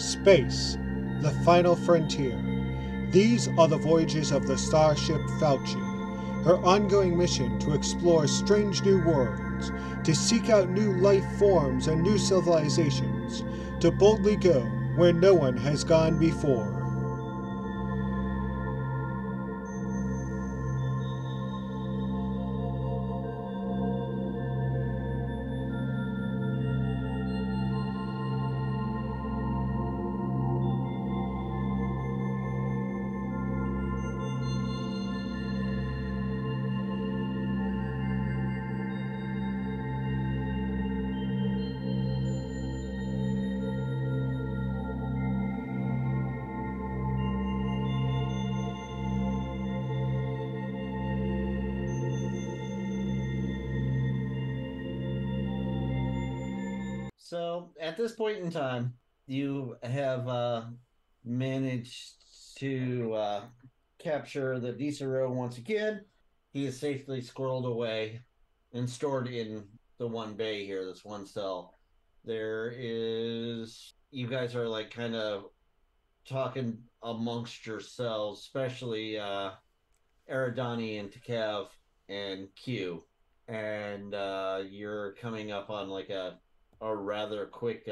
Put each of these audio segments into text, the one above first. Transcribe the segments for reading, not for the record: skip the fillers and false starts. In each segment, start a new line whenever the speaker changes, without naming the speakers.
Space, the final frontier. These are the voyages of the starship Fauci, her ongoing mission to explore strange new worlds, to seek out new life forms and new civilizations, to boldly go where no one has gone before.
So at this point in time, you have managed to capture the Disero once again. He is safely squirreled away and stored in the one bay here, this one cell. You guys are like kind of talking amongst yourselves, especially Eridani and Takev and Q. And you're coming up on like a rather quick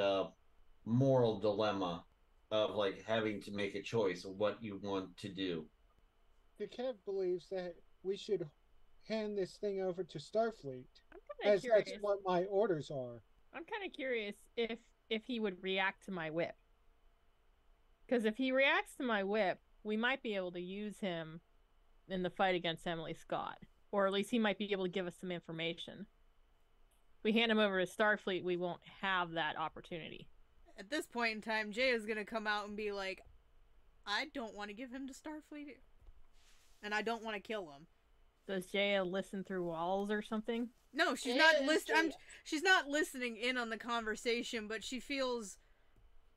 moral dilemma of like having to make a choice of what you want to do.
The Kev believes that we should hand this thing over to Starfleet,
I'm kind of
as that's
curious.
what my orders are.
I'm kind of curious if he would react to my whip. Because if he reacts to my whip, we might be able to use him in the fight against Emily Scott. Or at least he might be able to give us some information. If we hand him over to Starfleet, we won't have that opportunity.
At this point in time, Jay is gonna come out and be like, I don't want to give him to Starfleet. And I don't want to kill him.
Does Jaya listen through walls or something?
No, she's not listening. She's not listening in on the conversation, but she feels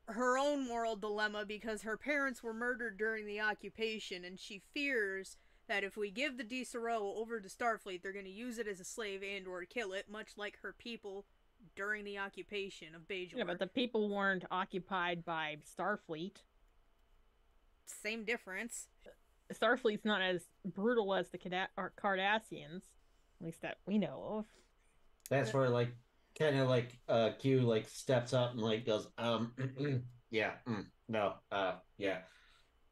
her own moral dilemma because her parents were murdered during the occupation, and she fears that if we give the Disero over to Starfleet, they're going to use it as a slave and or kill it, much like her people during the occupation of Bajor.
Yeah, but the people weren't occupied by Starfleet.
Same difference.
Starfleet's not as brutal as the Cardassians, at least that we know of.
That's where like kind of like Q like steps up and like goes yeah no yeah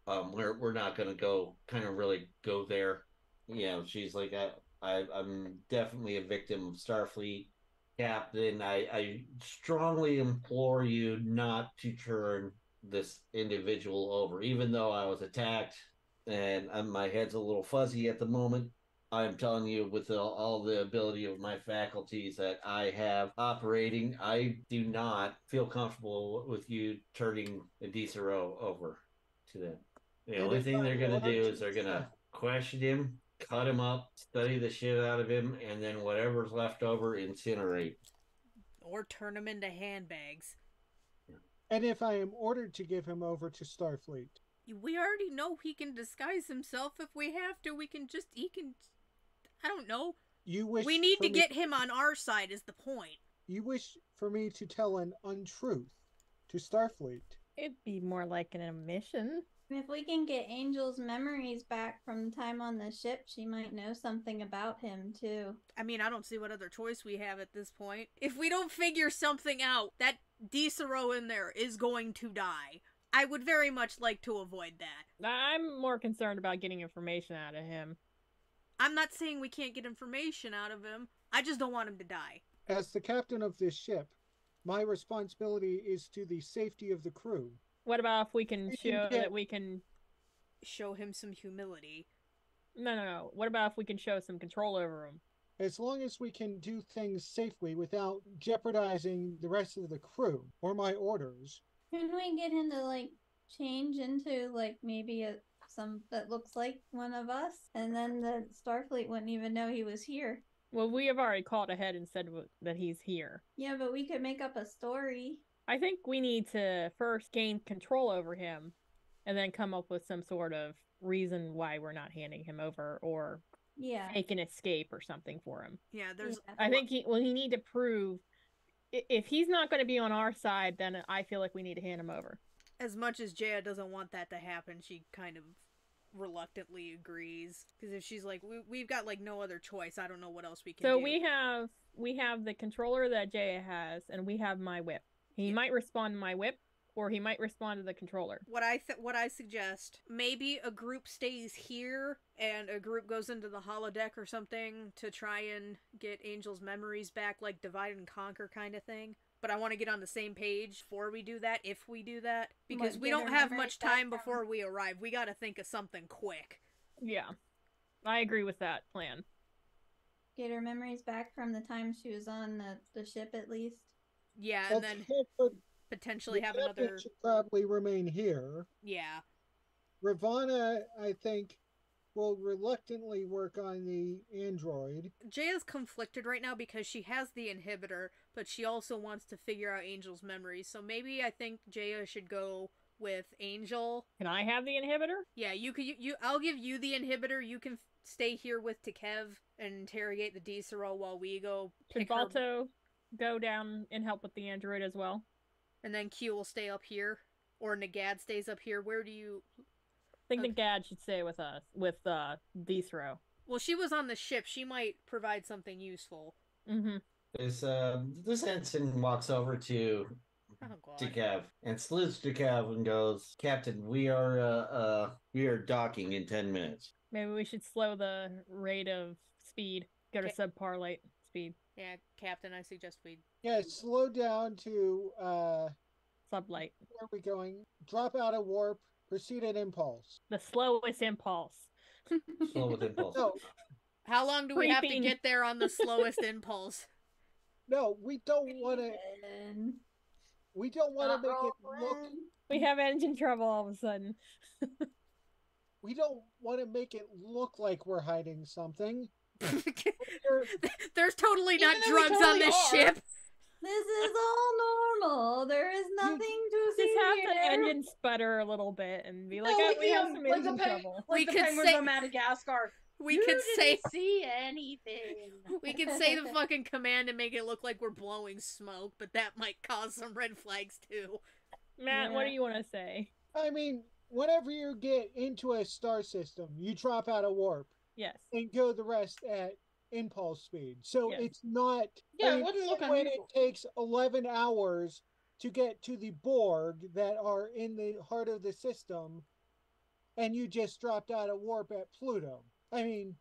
we're not gonna go kind of really go there. You know, she's like I'm definitely a victim of Starfleet, Captain. I strongly implore you not to turn this individual over, even though I was attacked and my head's a little fuzzy at the moment. I'm telling you, with all the ability of my faculties that I have operating, I do not feel comfortable with you turning the Disero over to them. The only thing they're going to do is they're going to question him, cut him up, study the shit out of him, and then whatever's left over, incinerate.
Or turn him into handbags.
And if I am ordered to give him over to Starfleet?
We already know he can disguise himself. If we have to, I don't know. We need to get him on our side is the point.
You wish for me to tell an untruth to Starfleet?
It'd be more like an omission.
If we can get Angel's memories back from time on the ship, she might know something about him, too.
I mean, I don't see what other choice we have at this point. If we don't figure something out, that Disero in there is going to die. I would very much like to avoid that.
I'm more concerned about getting information out of him.
I'm not saying we can't get information out of him. I just don't want him to die.
As the captain of this ship, my responsibility is to the safety of the crew.
What about if we can show that we can...
Show him some humility.
No. What about if we can show some control over him?
As long as we can do things safely without jeopardizing the rest of the crew or my orders.
Can we get him to, like, change into, like, maybe some that looks like one of us? And then the Starfleet wouldn't even know he was here.
Well, we have already called ahead and said that he's here.
Yeah, but we could make up a story.
I think we need to first gain control over him and then come up with some sort of reason why we're not handing him over or make an escape or something for him.
Yeah, there's...
I think he need to prove... If he's not going to be on our side, then I feel like we need to hand him over.
As much as Jaya doesn't want that to happen, she kind of reluctantly agrees. Because if she's like, we've got like no other choice, I don't know what else we can do.
So we have the controller that Jaya has, and we have my whip. He might respond to my whip, or he might respond to the controller.
What I suggest, maybe a group stays here and a group goes into the holodeck or something to try and get Angel's memories back, like divide and conquer kind of thing. But I want to get on the same page before we do that, if we do that, because we don't have much time before we arrive. We got to think of something quick.
Yeah, I agree with that plan.
Get her memories back from the time she was on the ship, at least.
Yeah, and then potentially have another.
Should probably remain here.
Yeah.
Ravana, I think, will reluctantly work on the android.
Jaya's conflicted right now because she has the inhibitor, but she also wants to figure out Angel's memories. So maybe I think Jaya should go with Angel.
Can I have the inhibitor?
Yeah, you could. I'll give you the inhibitor. You can stay here with Takev and interrogate the Diesero while we go.
Should Vulto go down and help with the android as well?
And then Q will stay up here, or Nagad stays up here. Where do you?
I think Nagad should stay with us, with Diesero.
Well, she was on the ship. She might provide something useful.
Mm-hmm.
This ensign walks over to Takev and salutes Takev and goes, "Captain, we are docking in 10 minutes.
Maybe we should slow the rate of speed. Go to subpar light speed.
Yeah, Captain, I suggest we...
Yeah, slow down to...
Sublight.
Where are we going? Drop out of warp. Proceed at impulse.
The slowest impulse.
Slowest impulse.
No.
How long do we have to get there on the slowest impulse?
No, we don't want to... We don't want to make it look...
We have engine trouble all of a sudden.
We don't want to make it look like we're hiding something.
There's totally not drugs on this ship.
This is all normal. There is nothing to see
Just have
here.
the engine sputter a little bit and be like, we have some engine trouble.
Like the penguins on Madagascar.
We could say
see anything.
We could say the fucking command and make it look like we're blowing smoke, but that might cause some red flags too.
Matt, what do you want to say?
I mean, whenever you get into a star system, you drop out of warp.
Yes.
And go the rest at impulse speed. So it's not...
Yeah, it wouldn't look
when
unusual.
it takes 11 hours to get to the Borg that are in the heart of the system, and you just dropped out of warp at Pluto. I mean,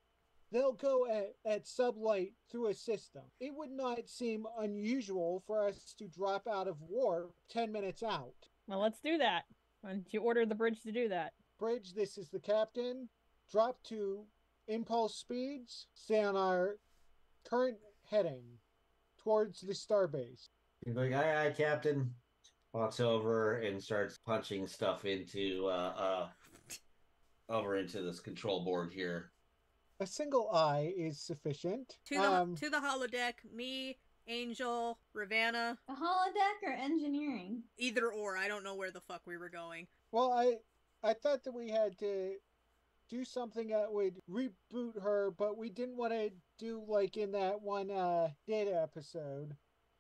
they'll go at sublight through a system. It would not seem unusual for us to drop out of warp 10 minutes out.
Well, let's do that. Why don't you order the bridge to do that?
Bridge, this is the captain. Drop to impulse speeds. Stay on our current heading towards the starbase.
He's like, aye, Captain. Walks over and starts punching stuff into over into this control board here.
A single eye is sufficient.
To the holodeck, me, Angel, Ravana.
A holodeck or engineering?
Either or. I don't know where the fuck we were going.
Well, I thought that we had to do something that would reboot her, but we didn't want to do like in that one data episode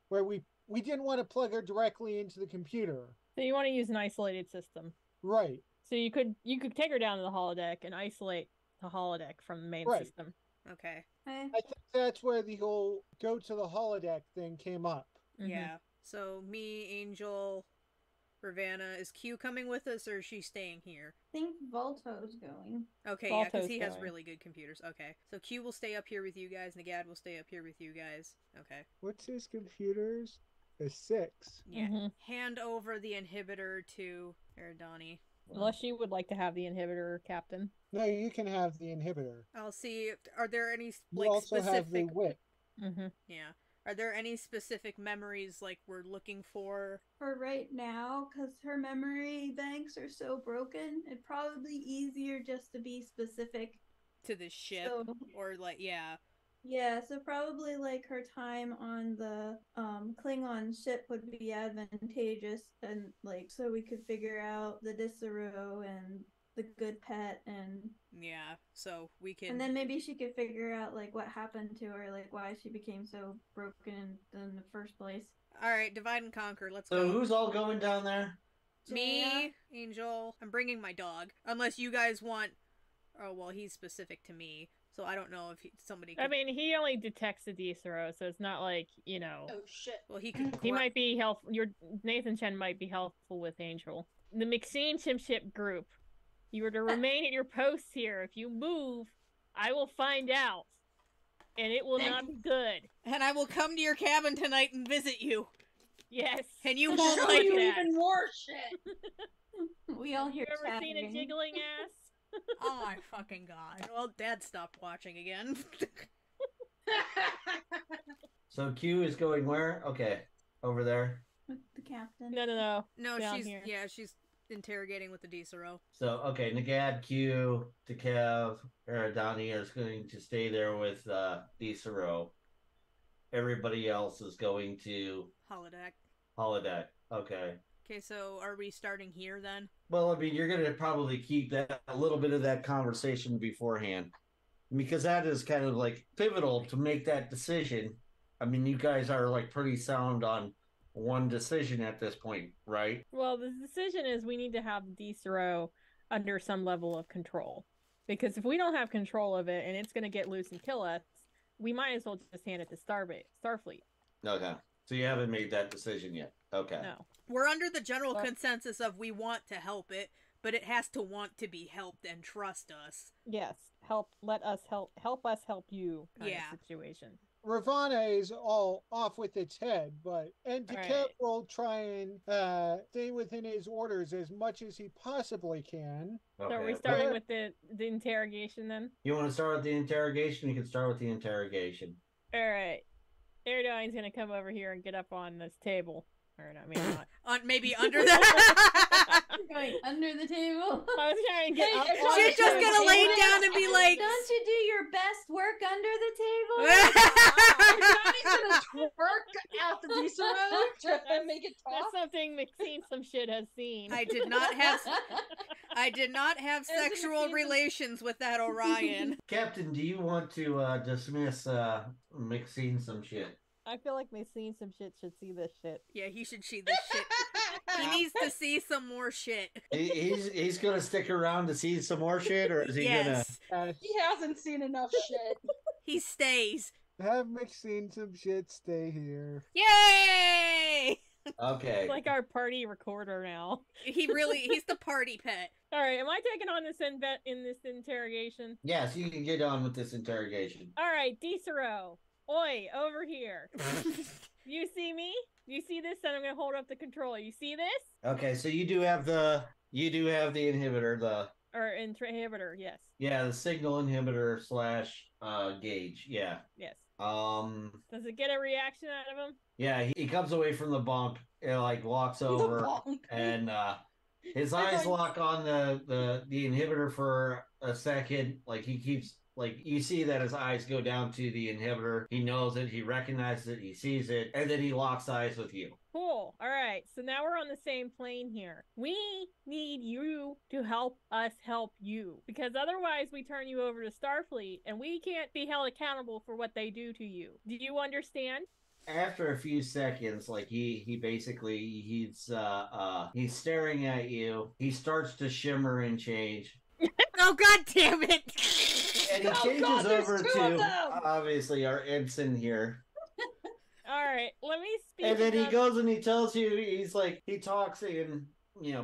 where we didn't want to plug her directly into the computer.
So you want to use an isolated system.
Right.
So you could take her down to the holodeck and isolate the holodeck from the main system.
Okay.
I think that's where the whole go to the holodeck thing came up.
Mm-hmm.
Yeah. So me, Angel, Ravana. Is Q coming with us, or is she staying here?
I think Vulto's going.
Okay, yeah, because
Vulto's
he has
going.
really good computers. Okay. So Q will stay up here with you guys. Nagad will stay up here with you guys. Okay.
What's his computers? A 6.
Yeah.
Mm-hmm.
Hand over the inhibitor to Eridani.
Unless you would like to have the inhibitor, Captain.
No, you can have the inhibitor.
I'll see. Are there any
You
like
also
specific?
have the whip.
Mm-hmm.
Yeah. Are there any specific memories like we're looking for?
For right now, because her memory banks are so broken, it'd probably be easier just to be specific
To the ship,
So-
or like, yeah.
Yeah, so probably like her time on the Klingon ship would be advantageous, and like so we could figure out the Disero and the good pet, and
Yeah, so we can.
then maybe she could figure out like what happened to her, like why she became so broken in the first place.
All right, divide and conquer. Let's
So
go.
who's all going down there?
Me, Angel. I'm bringing my dog. Unless you guys want... Oh, well, he's specific to me. So I don't know if somebody could...
I mean, he only detects the Decero, so it's not like, you know...
Oh, shit.
Well, he could...
He might be helpful. Nathan Chen might be helpful with Angel. The McSean ship group. You are to remain at your posts here. If you move, I will find out. And it will not be good.
And I will come to your cabin tonight and visit you.
Yes.
And you
I'll
won't
show
like
you
that.
even more shit.
We all
Have you
hear
ever seen a
chattering.
jiggling ass?
Oh my fucking god. Well, Dad stopped watching again.
So Q is going where? Okay, over there.
With the captain.
No.
No,
Down
she's...
here.
Yeah, she's interrogating with the Decero.
So, okay, Nagad, Q, Takev, Eridani is going to stay there with Decero. Everybody else is going to
Holodeck.
holodeck. Okay.
Okay, so are we starting here then?
Well, I mean, you're going to probably keep that a little bit of that conversation beforehand, because that is kind of like pivotal to make that decision. I mean, you guys are like pretty sound on one decision at this point, right?
Well, the decision is we need to have Decero under some level of control. Because if we don't have control of it and it's going to get loose and kill us, we might as well just hand it to Starfleet.
Okay. So you haven't made that decision yet. Okay.
No.
We're under the general
Well-
consensus of we want to help it, but it has to want to be helped and trust us.
Yes. Let us help us help you kind of situation.
Ravana is all off with its head, and Takev
Right.
will try and stay within his orders as much as he possibly can.
Okay.
So are we starting with the interrogation then?
You want to start with the interrogation? You can start with the interrogation.
All right. Erdogan's going to come over here and get up on this table. Or not, maybe not.
Maybe under the...
Going under the table.
I was trying to get up
Hey,
on
She's
the
just
table.
gonna lay down and be like...
Don't you do your best work under the table?
Johnny's gonna twerk out the Decero to make it
That's
talk.
something McSeen some shit has seen.
I did not have sexual relations with that Orion.
Captain, do you want to dismiss mixing some shit?
I feel like McSeen some shit should see this shit.
Yeah, he should see this shit. He needs to see some more shit.
He's gonna stick around to see some more shit, or is he
Yes.
He hasn't seen enough shit.
He stays.
Have McSeen some shit stay here.
Yay!
gonna? Okay.
It's like our party recorder now.
He's the party pet.
All right, am I taking on this in this interrogation?
Yes, you can get on with this interrogation.
All right, Decero. Oi, over here. You see me? You see this? And I'm gonna hold up the controller. You see this?
Okay, so you do have the inhibitor,
Or inhibitor? Yes.
the signal inhibitor / gauge. Yeah.
Yes.
Does
it get a reaction out of him?
Yeah, he comes away from the bunk and like walks over and his eyes lock on the inhibitor for a second. Like he keeps you see that his eyes go down to the inhibitor. He knows it, he recognizes it, he sees it, and then he locks eyes with you.
Cool. All right. So now we're on the same plane here. We need you to help us help you. Because otherwise we turn you over to Starfleet and we can't be held accountable for what they do to you. Do you understand?
After a few seconds, like he's staring at you. He starts to shimmer and change.
Oh, god damn it!
And he changes over to obviously our ensign here.
All right, let me speak.
And then he goes and he tells you, he talks in,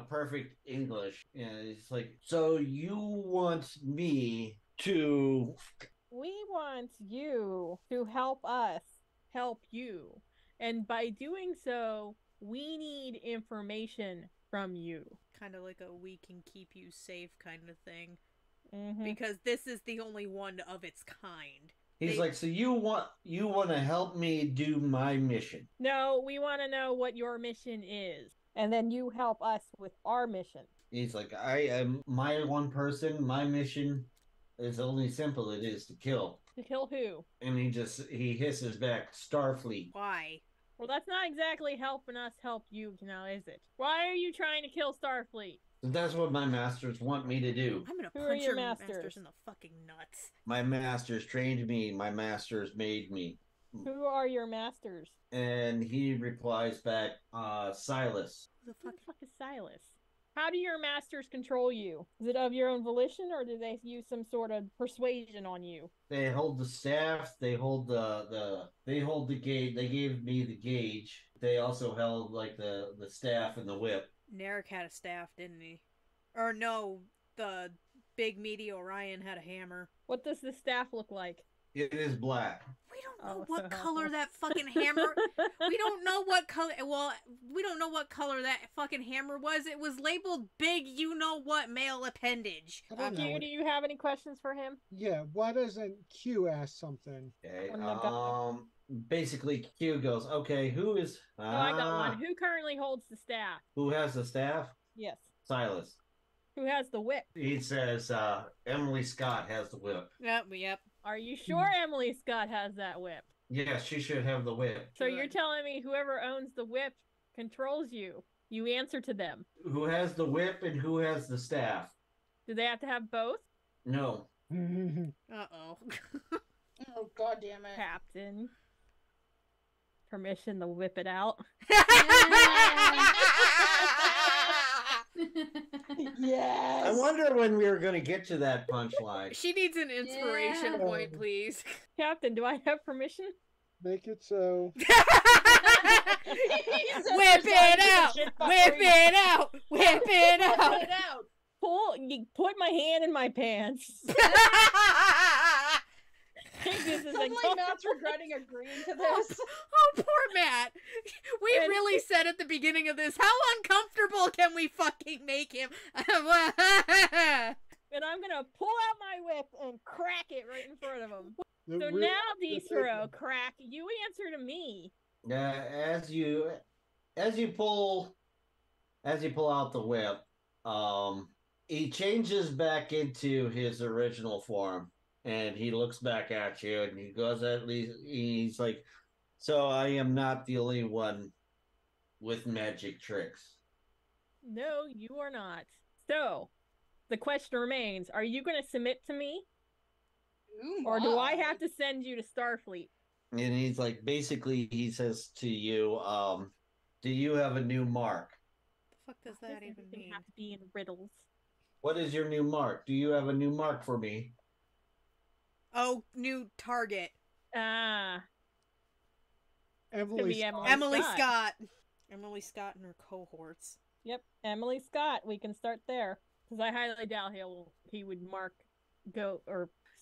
perfect English. He's like, so you want me to...
We want you to help us help you. And by doing so, we need information from you.
Kind of like a we can keep you safe kind of thing.
Mm-hmm.
Because this is the only one of its kind.
He's like, so you want to help me do my mission?
No, we want to know what your mission is. And then you help us with our mission.
He's like, I am my one person. My mission is only simple. It is to kill.
To kill who?
And he hisses back, Starfleet.
Why?
Well, that's not exactly helping us help you now, is it? Why are you trying to kill Starfleet?
That's what my masters want me to do.
I'm gonna
Who are
punch
your
your
masters?
masters in the fucking nuts.
My masters trained me. My masters made me.
Who are your masters?
And he replies back, Silas.
Who the
Who
fuck?
the fuck is Silas? How do your masters control you? Is it of your own volition, or do they use some sort of persuasion on you?
They hold the staff. They hold they hold the gauge. They gave me the gauge. They also held like the staff and the whip.
Narek had a staff, didn't he? Or no, the big meaty Orion had a hammer.
What does the staff look like?
It is black.
We don't know
Oh,
what
so
color
helpful.
that fucking hammer. We don't know what color. Well, we don't know what color that fucking hammer was. It was labeled big. You know what male appendage?
I don't know.
Q, do you have any questions for him?
Yeah, why doesn't Q ask something?
Okay.
On the back.
Basically, Q goes, okay, who is...
Oh, I got one. Who currently holds the staff?
Who has the staff?
Yes.
Silas.
Who has the whip?
He says, Emily Scott has the whip.
Yep.
Are you sure Emily Scott has that whip?
Yes, she should have the whip.
So you're telling me whoever owns the whip controls you. You answer to them.
Who has the whip and who has the staff?
Do they have to have both?
No.
Uh-oh.
Oh, god damn it.
Captain. Permission to whip it out.
Yes.
I wonder when we were going to get to that punchline.
She needs an inspiration
Yeah.
point, please.
Captain, do I have permission?
Make it so.
Whip it out! Whip it out! Whip it out!
It out.
Put my hand in my pants. This is
Suddenly Matt's regretting agreeing to this.
Oh, poor Matt. We really said at the beginning of this, how uncomfortable can we fucking make him?
And I'm gonna pull out my whip and crack it right in front of him. So now, Disro, crack, you answer to me.
As you pull out the whip, he changes back into his original form, and he looks back at you, and he goes, at least he's like, so I am not the only one with magic tricks.
No, you are not. So, the question remains, are you going to submit to me?
Ooh,
Or do I
my.
have to send you to Starfleet?
And he's like, basically, he says to you, do you have a new mark?
The fuck does that even
Everything
mean?
have to be in riddles.
What is your new mark? Do you have a new mark for me?
Oh, new target.
Ah,
Emily
be Emily.
Emily
Scott.
Scott. Emily Scott and her cohorts.
yep, Emily Scott. We can start there. Because I highly doubt he would mark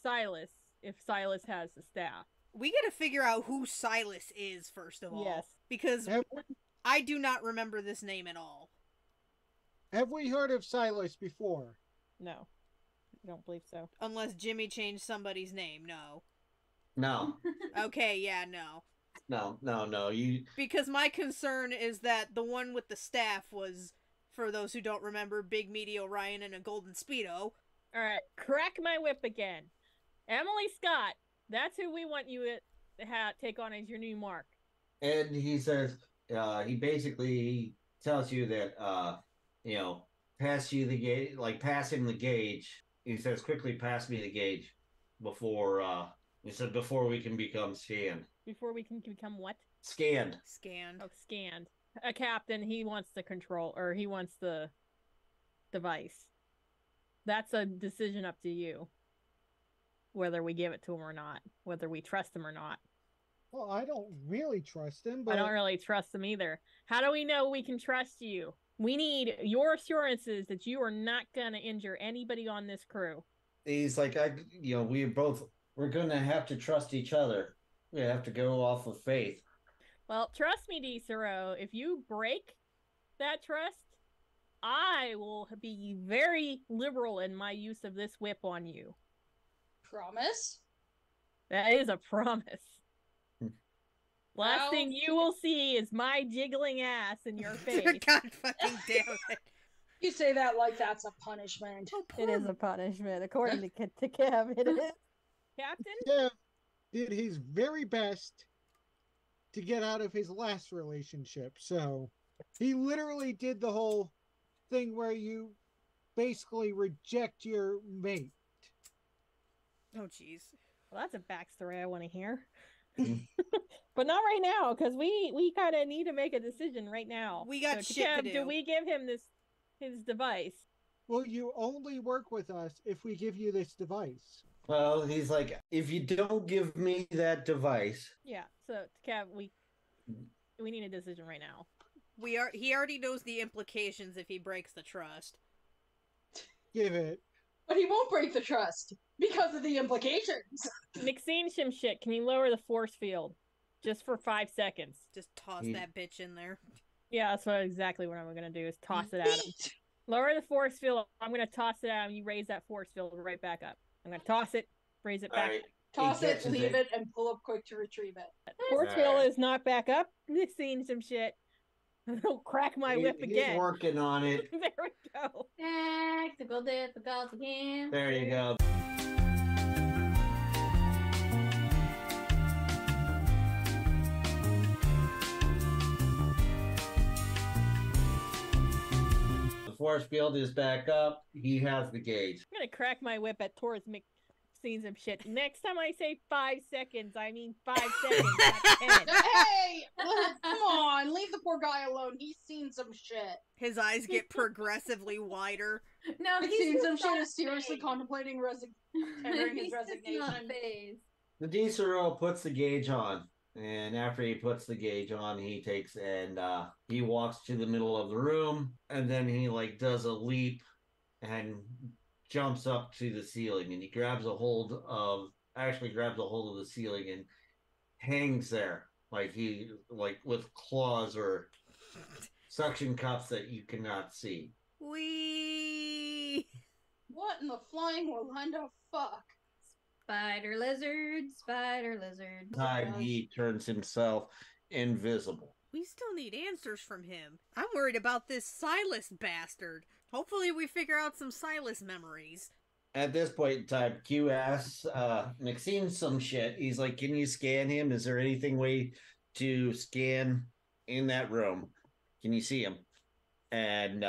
Silas if Silas has the staff.
We gotta figure out who Silas is, first of all.
Yes.
Because
Have,
I do not remember this name at all.
have we heard of Silas before?
No, I don't believe so.
Unless Jimmy changed somebody's name. No.
No,
Okay, yeah, no.
no. You
Because my concern is that the one with the staff was, for those who don't remember, Big Meaty Orion in a golden Speedo.
All right, crack my whip again. Emily Scott. That's who we want you to take on as your new mark.
and he says, he tells you that, pass you the gauge, like pass him the gauge. He says, quickly pass me the gauge before, he said, before we can become scanned.
Before we can become what?
Scanned.
Scanned.
Oh, scanned. A captain, he wants the control, or he wants the device. That's a decision up to you. Whether we give it to him or not. Whether we trust him or not.
Well, I don't really trust him, but
I don't really trust him either. How do we know we can trust you? We need your assurances that you are not going to injure anybody on this crew.
He's like, we're going to have to trust each other. We have to go off of faith.
Well, trust me, Disero, if you break that trust, I will be very liberal in my use of this whip on you.
Promise?
That is a promise. Last
Well-
thing you will see is my jiggling ass in your face.
God fucking damn it.
You say that like that's a punishment.
Oh,
It is a punishment, according to Kev. It is. Captain?
Kev did his very best to get out of his last relationship. So he literally did the whole thing where you basically reject your mate.
Oh, jeez.
Well, that's a backstory I want to hear. But not right now, because we kind of need to make a decision right now.
We got
So,
shit to
Kev,
do.
Do we give him his device.
Well, you only work with us if we give you this device.
Well, he's like, if you don't give me that device.
Yeah, so Cav, we need a decision right now.
He already knows the implications if he breaks the trust.
Give it.
But he won't break the trust because of the implications.
Maxine Shimshit, can you lower the force field? Just for 5 seconds.
Just toss that bitch in there.
Yeah, that's exactly what I'm going to do is toss it at him. Lower the force field. I'm going to toss it at him. You raise that force field right back up. I'm going to toss it, raise it back.
Right.
Toss it, leave it, and pull up quick to retrieve it.
Force field is knocked back up. Maxine some shit. I'll crack my whip again.
He's working on it.
There we go.
Technical difficulty again.
There you go. The force field is back up. He has the gauge.
I'm gonna crack my whip at towards Maxine some shit. Next time I say 5 seconds, I mean 5 seconds, not 10.
Hey! Come on, leave the poor guy alone. He's seen some shit.
His eyes get progressively wider.
No,
He's
he's
seen some
just
shit.
not
Is seriously
phased.
contemplating tendering his
He's just not
resignation.
phased.
The Diesel puts the gauge on. And after he puts the gauge on, he takes and he walks to the middle of the room, and then he like does a leap and jumps up to the ceiling, and he grabs a hold of the ceiling and hangs there like with claws or suction cups that you cannot see.
Wee.
What in the flying Orlando fuck?
Spider lizard, spider lizard.
Time he turns himself invisible.
We still need answers from him. I'm worried about this Silas bastard. Hopefully we figure out some Silas memories.
At this point in time, Q asks Maxine some shit. He's like, can you scan him? Is there anything way to scan in that room? Can you see him? And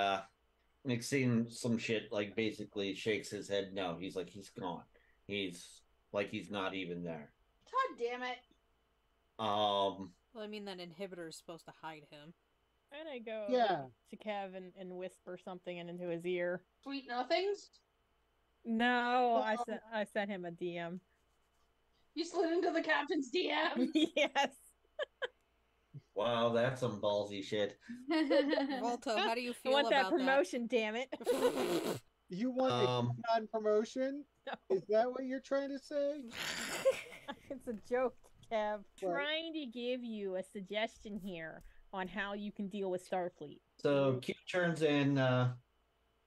Maxine some shit, like basically shakes his head. No, he's like, he's gone. He's not even there.
God damn it.
Well, I mean, that inhibitor is supposed to hide him.
And I go
Yeah.
to Kev and whisper something into his ear.
Sweet nothings?
No, I sent him a DM.
You slid into the captain's DM?
Yes.
Wow, that's some ballsy shit.
Volto, how do you
I
feel
want that
about
promotion, damn it.
You want a Klingon promotion?
No.
Is that what you're trying to say?
It's a joke, Kev.
What?
Trying to give you a suggestion here on how you can deal with Starfleet.
So Q turns in.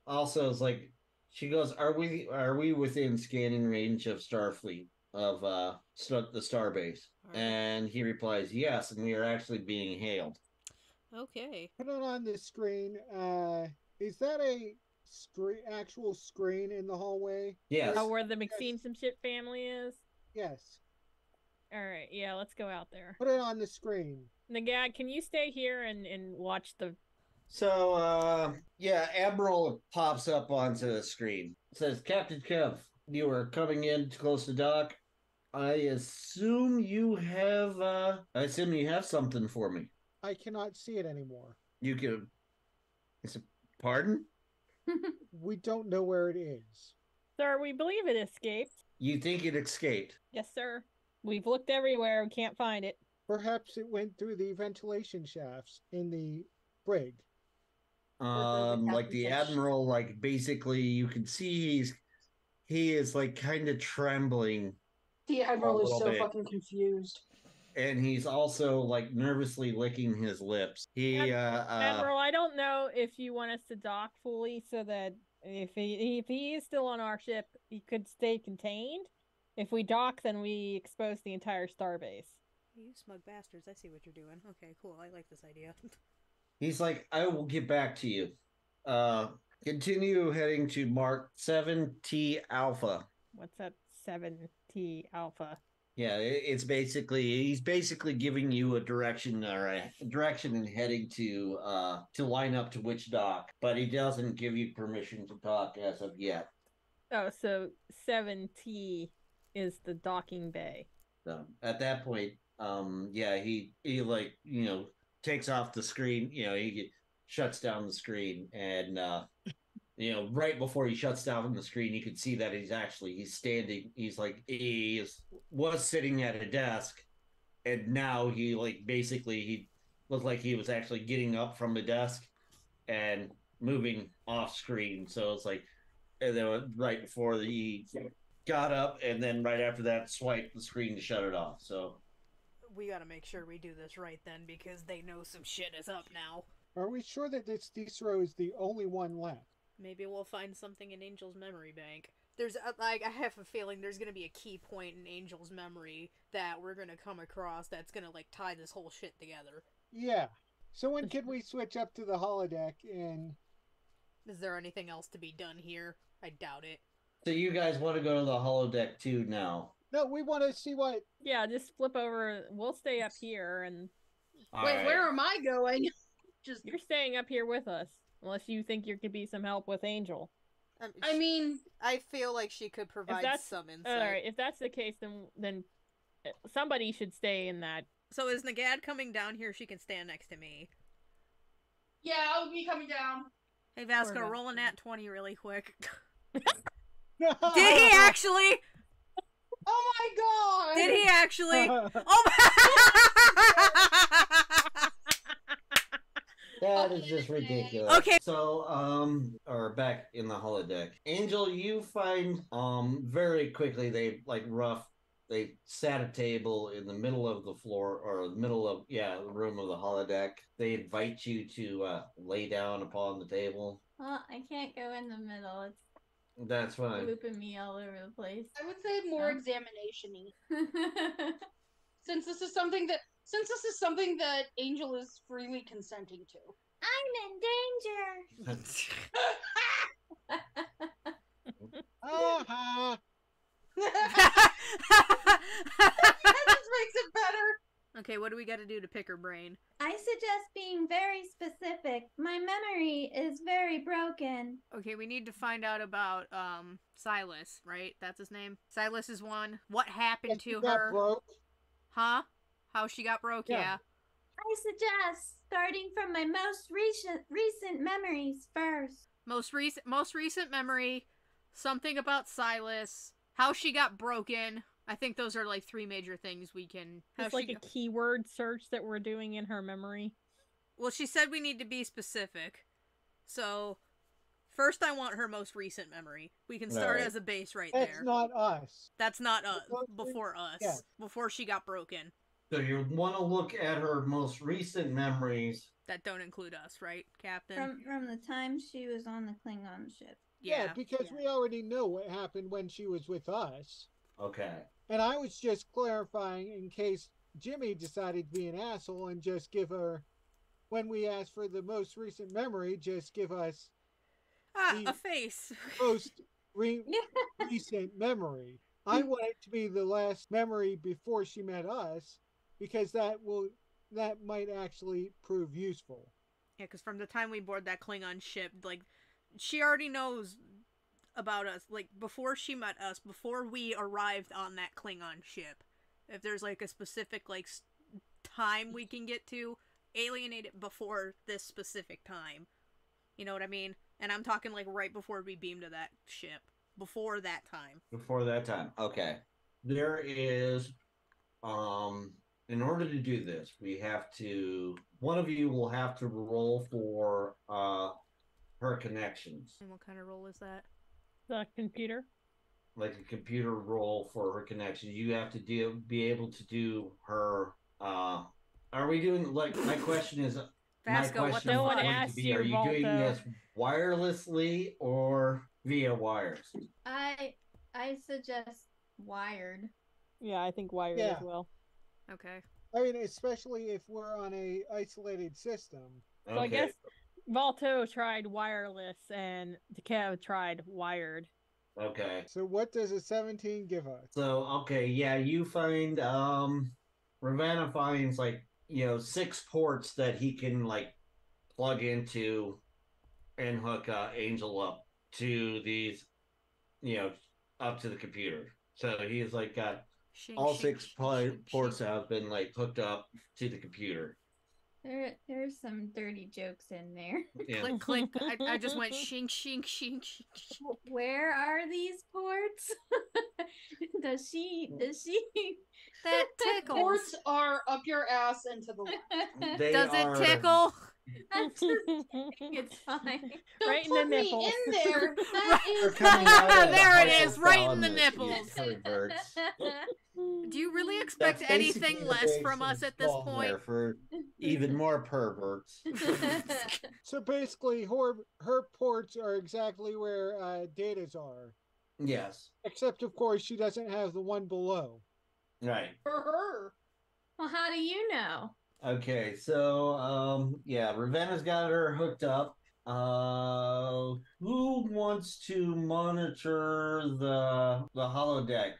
Also, is like, she goes, "Are we within scanning range of Starfleet of the starbase?"
Right.
And he replies, "Yes, and we are actually being hailed."
Okay.
Put it on the screen. Is that a actual screen in the hallway?
Yes.
Oh, where the Maxine some shit family is?
Yes.
Alright, yeah, let's go out there.
Put it on the screen.
Nagad, can you stay here and watch the...
So, yeah, Admiral pops up onto the screen. It says, "Captain Kev, you are coming in close to dock. I assume you have something for me."
I cannot see it anymore.
You can... Pardon?
We don't know where it is.
Sir, we believe it escaped.
You think it escaped?
Yes, sir. We've looked everywhere. We can't find it.
Perhaps it went through the ventilation shafts in the brig.
Like the Admiral, like basically you can see he is like kind of trembling.
The Admiral is
little
so
bit.
fucking confused.
And he's also like nervously licking his lips.
Admiral, I don't know if you want us to dock fully so that if he is still on our ship, he could stay contained. If we dock, then we expose the entire starbase.
You smug bastards, I see what you're doing. Okay, cool, I like this idea.
He's like, "I will get back to you. Continue heading to Mark 7T Alpha."
What's that 7T Alpha?
Yeah, he's basically giving you a direction and heading to line up to which dock, but he doesn't give you permission to dock as of yet.
Oh, so 7T is the docking bay.
So at that point, yeah, he like, takes off the screen, he shuts down the screen, and right before he shuts down the screen, you can see that he's standing. Was sitting at a desk, and now he looked like he was actually getting up from the desk and moving off screen. So it's like, and then right before he got up, and then right after that, swiped the screen to shut it off. So
we gotta make sure we do this right then, because they know some shit is up now.
Are we sure that this Decero is the only one left?
Maybe we'll find something in Angel's memory bank. I have a feeling there's gonna be a key point in Angel's memory that we're gonna come across that's gonna, tie this whole shit together.
Yeah. So when can we switch up to the holodeck and...
Is there anything else to be done here? I doubt it.
So you guys want to go to the holodeck too now?
No, we want to see what...
Yeah, just flip over. We'll stay up here, and
Wait, where am I going? Just
you're staying up here with us, unless you think you could be some help with Angel.
I mean,
I feel like she could provide some insight.
All right, if that's the case, then somebody should stay in that.
So is Nagad coming down here? She can stand next to me.
yeah, I'll be coming down.
Hey Vasco, roll a nat 20 really quick.
Did
Did he actually?
Oh my god!
Did he actually? Oh
That is just ridiculous.
Okay.
So, or back in the holodeck, Angel, you find very quickly they sat a table in the middle of the floor, or the middle of the room of the holodeck. They invite you to lay down upon the table.
Well, I can't go in the middle. It's
That's fine.
looping me all over the place.
I would say more examination-y. Since this is something that Angel is freely consenting to.
I'm in danger.
Uh-huh.
That just makes it better.
Okay, what do we got to do to pick her brain?
I suggest being very specific. My memory is very broken.
Okay, we need to find out about Silas, right? That's his name. Silas is one. What happened to her?
Broke.
Huh? How she got broke? Yeah.
I suggest starting from my most recent memories first.
Most recent memory. Something about Silas. How she got broken. I think those are like three major things we can.
It's like a keyword search that we're doing in her memory.
Well, she said we need to be specific. So, first I want her most recent memory. We can start as a base right there.
That's not us.
That's not us. Before us.
Yeah.
Before she got broken.
So you want to look at her most recent memories.
That don't include us, right, Captain?
From the time she was on the Klingon ship.
Yeah, because we already know what happened when she was with us.
Okay.
And I was just clarifying in case Jimmy decided to be an asshole and just give her, when we asked for the most recent memory, just give us
a face.
Most recent memory. I want it to be the last memory before she met us, because that might actually prove useful.
Yeah, because from the time we board that Klingon ship, she already knows about us, before she met us, before we arrived on that Klingon ship. If there's, a specific, time we can get to, alienate it before this specific time. You know what I mean? And I'm talking, right before we beam to that ship. Before that time.
Before that time. Okay. There is, in order to do this, one of you will have to roll for, her connections.
And what kind of roll is that?
The computer?
Like a computer roll for her connection. You have to be able to do her, are we doing, my question is,
Vasco,
what no one asked you,
are you doing this wirelessly or via wires?
I suggest wired.
Yeah, I think wired as well.
Okay.
I mean, especially if we're on a isolated system.
So I guess Vulto tried wireless and Takev tried wired.
Okay.
So what does a 17 give us?
So, okay, yeah, you find, Ravana finds, 6 ports that he can, plug into and hook Angel up to these, up to the computer. So he's, got all 6 ports have been, hooked up to the computer.
There's some dirty jokes in there.
Yeah.
Click, click. I just went shink, shink, shink, shink.
Where are these ports? Does she?
That tickles.
Ports are up your ass and to the left.
They
Does
are...
it tickle?
I'm just kidding, it's fine.
Don't
Right in
put
the
me
nipples.
in there. That
They're
is
coming out of the
There it
House
is,
of
right in the
Thalamus, you
nipples.
perverts.
Do you really expect
That's
anything
basically the
less
base
from
of
us at this
Spawn
point?
there for even more perverts.
So basically, her ports are exactly where Data's are.
Yes.
Except, of course, she doesn't have the one below.
Right.
for her.
Well, how do you know?
Okay, so yeah, Ravenna's got her hooked up. Who wants to monitor the holodeck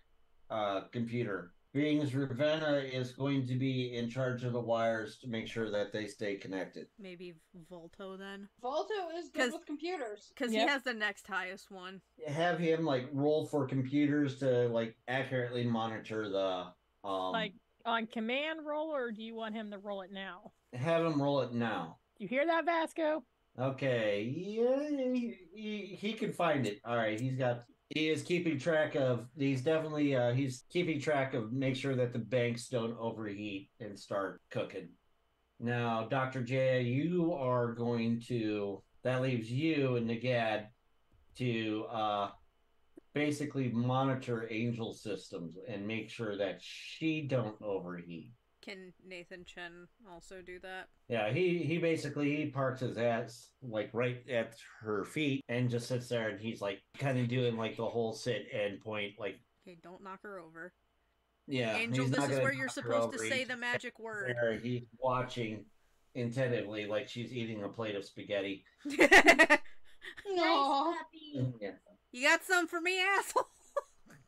computer? Being as Ravenna is going to be in charge of the wires to make sure that they stay connected.
Maybe Volto then?
Volto is good with computers.
Because
Yep.
he has the next highest one.
Have him like roll for computers to like accurately monitor the
Like on command roll, or do you want him to roll it now?
have him roll it now.
You hear that, Vasco?
Okay, yeah, he can find it. All right, he is keeping track of. He's definitely he's keeping track of. Make sure that the banks don't overheat and start cooking. Now, Dr. J, you are going to. That leaves you and Nagad to basically monitor Angel systems and make sure that she don't overheat.
Can Nathan Chen also do that?
Yeah, he basically parks his ass like right at her feet and just sits there, and he's like kind of doing like the whole sit and point, like,
Okay, don't knock her over.
yeah.
Angel,
he's
this
not
is
gonna
where you're
knock her
supposed to
over.
say
He's
the magic word.
there, he's watching attentively like she's eating a plate of spaghetti.
No.
Yeah.
You got some for me, asshole?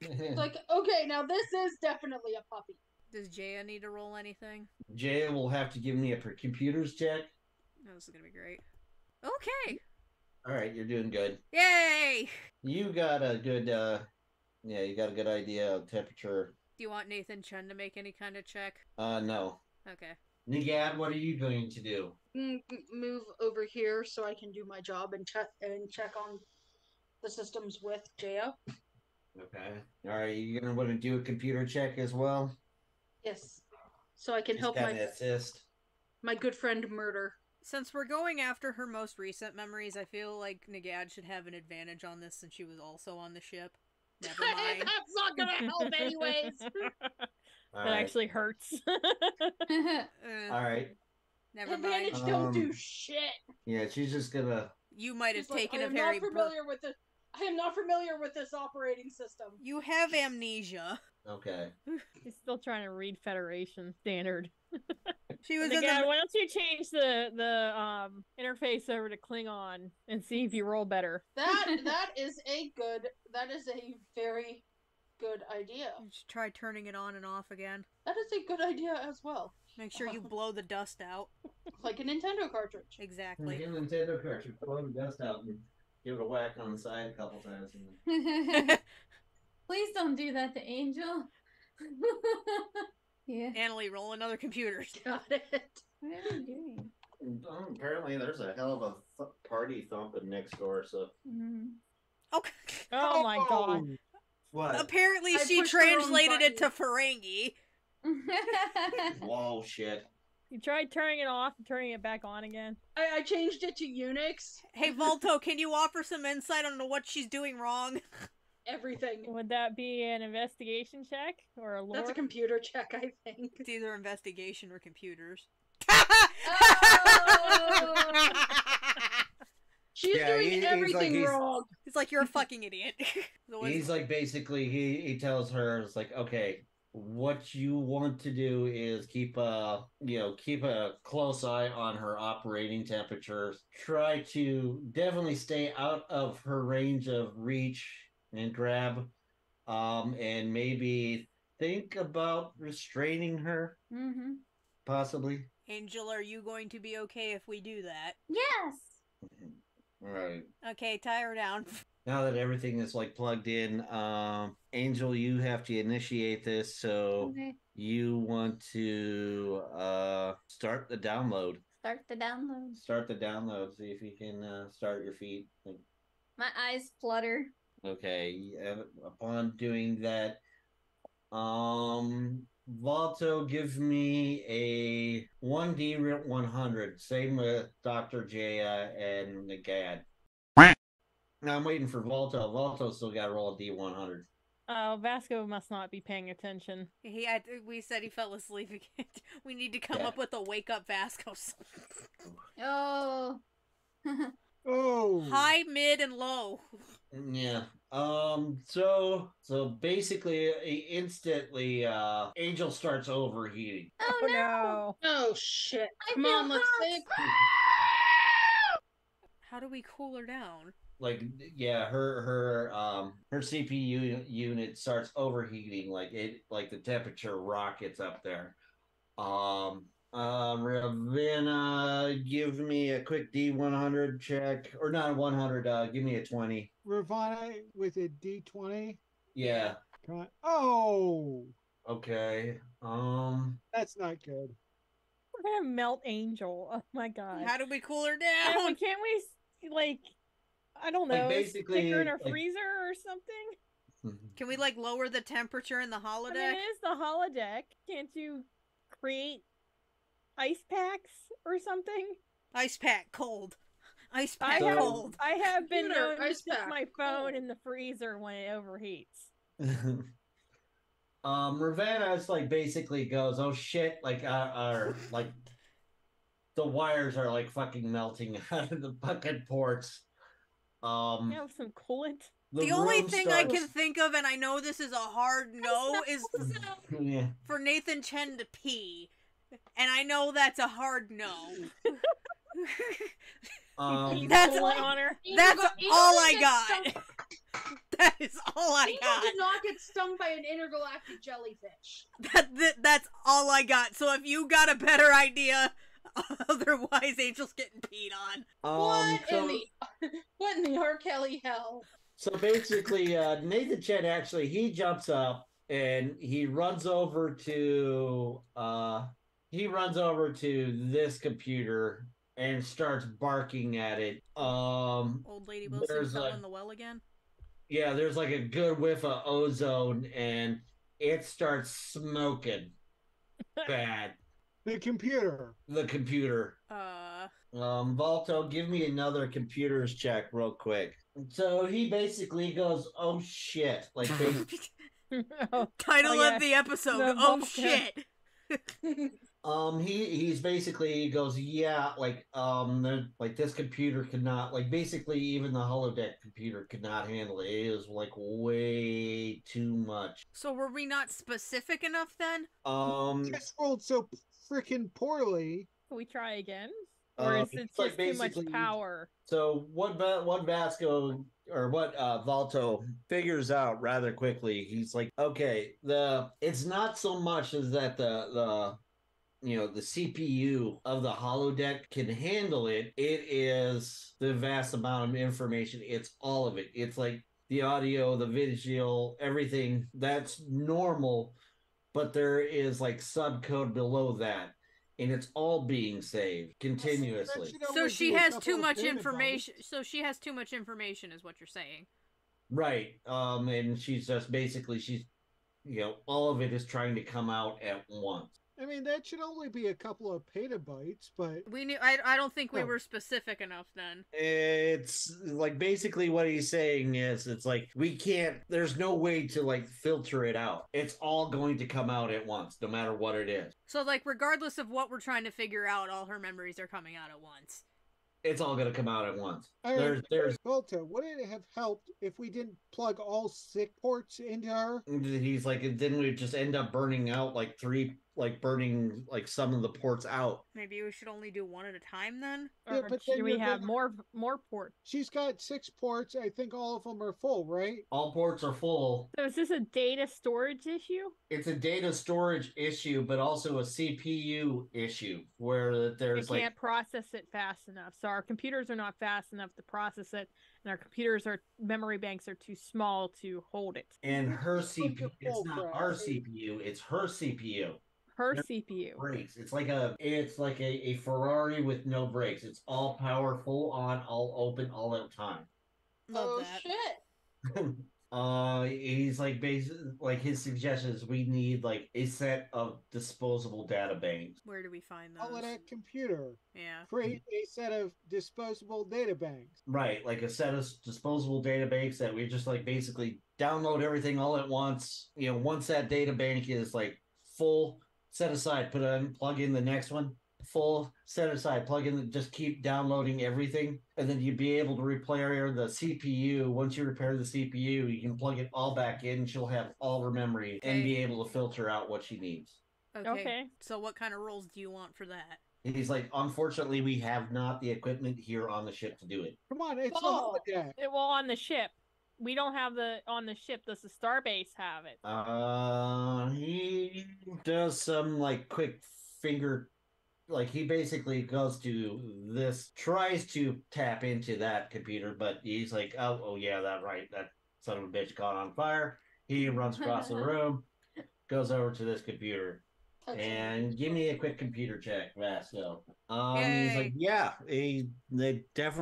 It's like, okay, now this is definitely a puppy.
Does Jaya need to roll anything?
Jay will have to give me a computers check.
Oh, this is gonna be great. Okay.
All right, you're doing good.
Yay!
You got a good yeah, you got a good idea of temperature.
Do you want Nathan Chen to make any kind of check?
No.
Okay.
Nigad, what are you going to do?
Move over here so I can do my job and check on the systems with Jaya.
Okay. All right, you gonna want to do a computer check as well?
Yes. So I can
Just
help
kinda assist.
my good friend Murder.
Since we're going after her most recent memories, I feel like Nagad should have an advantage on this since she was also on the ship. Never mind.
That's not gonna help anyways.
All
That
right.
actually hurts.
All right.
Never mind.
Advantage don't do shit.
Yeah, she's just gonna.
You might have
She's like,
taken
I
a
am
very
not familiar with it. I am not familiar with this operating system.
You have amnesia.
Okay.
He's still trying to read Federation standard.
She was
And
in
again,
the.
why don't you change the interface over to Klingon and see if you roll better?
That is a very good idea.
You should try turning it on and off again.
That is a good idea as well.
Make sure you blow the dust out.
Like a Nintendo cartridge.
Exactly.
Get a Nintendo cartridge, blow the dust out, and give it a whack on the side a couple times. And
Please don't do that to Angel. Yeah.
Annalie, roll another computer.
Got it.
What are we doing?
apparently, there's a hell of a party thumping next door. So
Okay.
Oh my god.
what?
Apparently,
I
she
pushed the wrong
translated it to
button.
Ferengi.
Whoa, shit.
You tried turning it off and turning it back on again?
I changed it to Unix.
Hey, Volto, can you offer some insight on what she's doing wrong?
Everything.
Would that be an investigation check or a lore?
That's a computer check, I think.
It's either investigation or computers.
She's
Yeah,
doing
he's
everything
like-
wrong.
It's like you're a fucking idiot.
He's like basically he tells her, it's like, okay, what you want to do is keep a close eye on her operating temperatures. Try to definitely stay out of her range of reach and grab, and maybe think about restraining her,
Mm-hmm.
possibly.
Angel, are you going to be okay if we do that?
Yes.
All right.
Okay, tie her down.
Now that everything is like plugged in, Angel, you have to initiate this. So
Okay.
you want to start the download.
Start the download.
Start the download. See if you can start your feed.
My eyes flutter.
Okay. Upon doing that, Volto, give me a 1D100. Same with Dr. Jaya and Nagad. Now I'm waiting for Volto. Volto still got to roll a D100.
Oh, Vasco must not be paying attention.
We said he fell asleep again. We need to come up with a wake up Vasco song.
Oh.
Oh.
High, mid, and low.
Yeah. So basically, instantly, Angel starts overheating.
Oh
no.
Oh shit!
I
Come
feel
on, let's
hot.
save.
How do we cool her down?
Like, yeah, her CPU unit starts overheating. Like the temperature rockets up there. Ravenna, give me a quick D100 check, or not 100. Give me a 20.
Ravana with a D20.
Yeah.
Oh,
Okay.
that's not good.
We're gonna melt Angel. Oh my god.
How do we cool her down?
Can't we like, I don't know,
Like, basically,
stick her in a
like-
freezer or something?
Can we like lower the temperature in the
I
holodeck?
mean, it is the holodeck. Can't you create ice packs or something?
Ice pack cold. Ice pack
have-
cold.
I have been
Computer,
known to
ice
stick
pack,
my phone
cold.
in the freezer when it overheats.
Ravenna is like basically goes, oh shit, like like the wires are like fucking melting out of the fucking ports.
You have some coolant.
The only
room
thing I
starts-
can think of, and I know this is a hard no, is
Yeah.
for Nathan Chen to pee. And I know that's a hard no. That's
Coolant
all-
on her.
That's
Angel
all
didn't
I
get
got.
stung-
That is all I
Angel
got.
did not get stung by an intergalactic jellyfish.
That's all I got. So if you got a better idea, otherwise Angel's getting peed on.
What in the R. Kelly hell?
So basically, Nathan Chen actually he jumps up and he runs over to this computer and starts barking at it.
Old lady Wilson
There's
fell
a-
in the well again.
Yeah, there's like a good whiff of ozone and it starts smoking bad.
The computer.
The computer. Volto, give me another computer's check real quick. So he basically goes, oh shit. Like,
Title
yeah.
of the episode.
The
Oh
Vulcan.
shit.
he's basically, he goes, yeah, like, like this computer could not, like, basically even the holodeck computer could not handle it. It is like way too much.
So were we not specific enough then?
Just rolled so freaking poorly.
Can we try again? Or is it
it's like
just too much
basically-
power?
So what Vasco or what Volto figures out rather quickly, he's like, okay, it's not so much as that the CPU of the holodeck can handle it. It is the vast amount of information. It's all of it. It's like the audio, the visual, everything that's normal, but there is like subcode below that. And it's all being saved continuously.
So she has too much information. So she has too much information is what you're saying.
Right. And she's just basically, all of it is trying to come out at once.
I mean, that should only be a couple of petabytes, but
We knew. I don't think we
Oh.
were specific enough then.
It's like basically what he's saying is it's like there's no way to like filter it out. It's all going to come out at once, no matter what it is.
So like, regardless of what we're trying to figure out, all her memories are coming out at once.
It's all going to come out at once.
All right.
There's
Volta, would it have helped if we didn't plug all 6 ports into her?
he's like, didn't we just end up burning out like burning like some of the ports out?
Maybe we should only do one at a time then.
Yeah,
Or
but
should
then
we
you're
have
gonna-
more ports?
She's got 6 ports. I think all of them are full, right?
All ports are full.
So is this a data storage issue?
It's a data storage issue, but also a CPU issue where
We
there's like
can't process it fast enough. So our computers are not fast enough to process it, and our memory banks are too small to hold it.
and her
Just look
CPU.
at
It's
full
not
crap.
our CPU. It's her CPU.
per
There-
CPU.
Brakes. It's like a Ferrari with no brakes. It's all power, full on, all open, all at time.
Love
Oh
that.
shit!
He's like like his suggestion is we need like a set of disposable data banks.
Where do we find those?
Holodeck computer.
Yeah.
Create a set of disposable data banks.
Right, like a set of disposable data banks that we just like basically download everything all at once. You know, once that data bank is like full, set aside, put in, plug in the next one. Full, set aside, plug in, just keep downloading everything, and then you'd be able to repair the CPU. Once you repair the CPU, you can plug it all back in. She'll have all her memory and be able to filter out what she needs.
Okay. So what kind of roles do you want for that?
He's like, unfortunately, we have not the equipment here on the ship to do it.
Come on, it's
Oh.
a holodeck.
Well, on the ship. We don't have on the ship. Does the Starbase have it?
He does some like quick finger, like he basically goes to this, tries to tap into that computer, but he's like, oh yeah, that right, that son of a bitch caught on fire. He runs across the room, goes over to this computer, and give me a quick computer check, Vasco. He's like, yeah, they have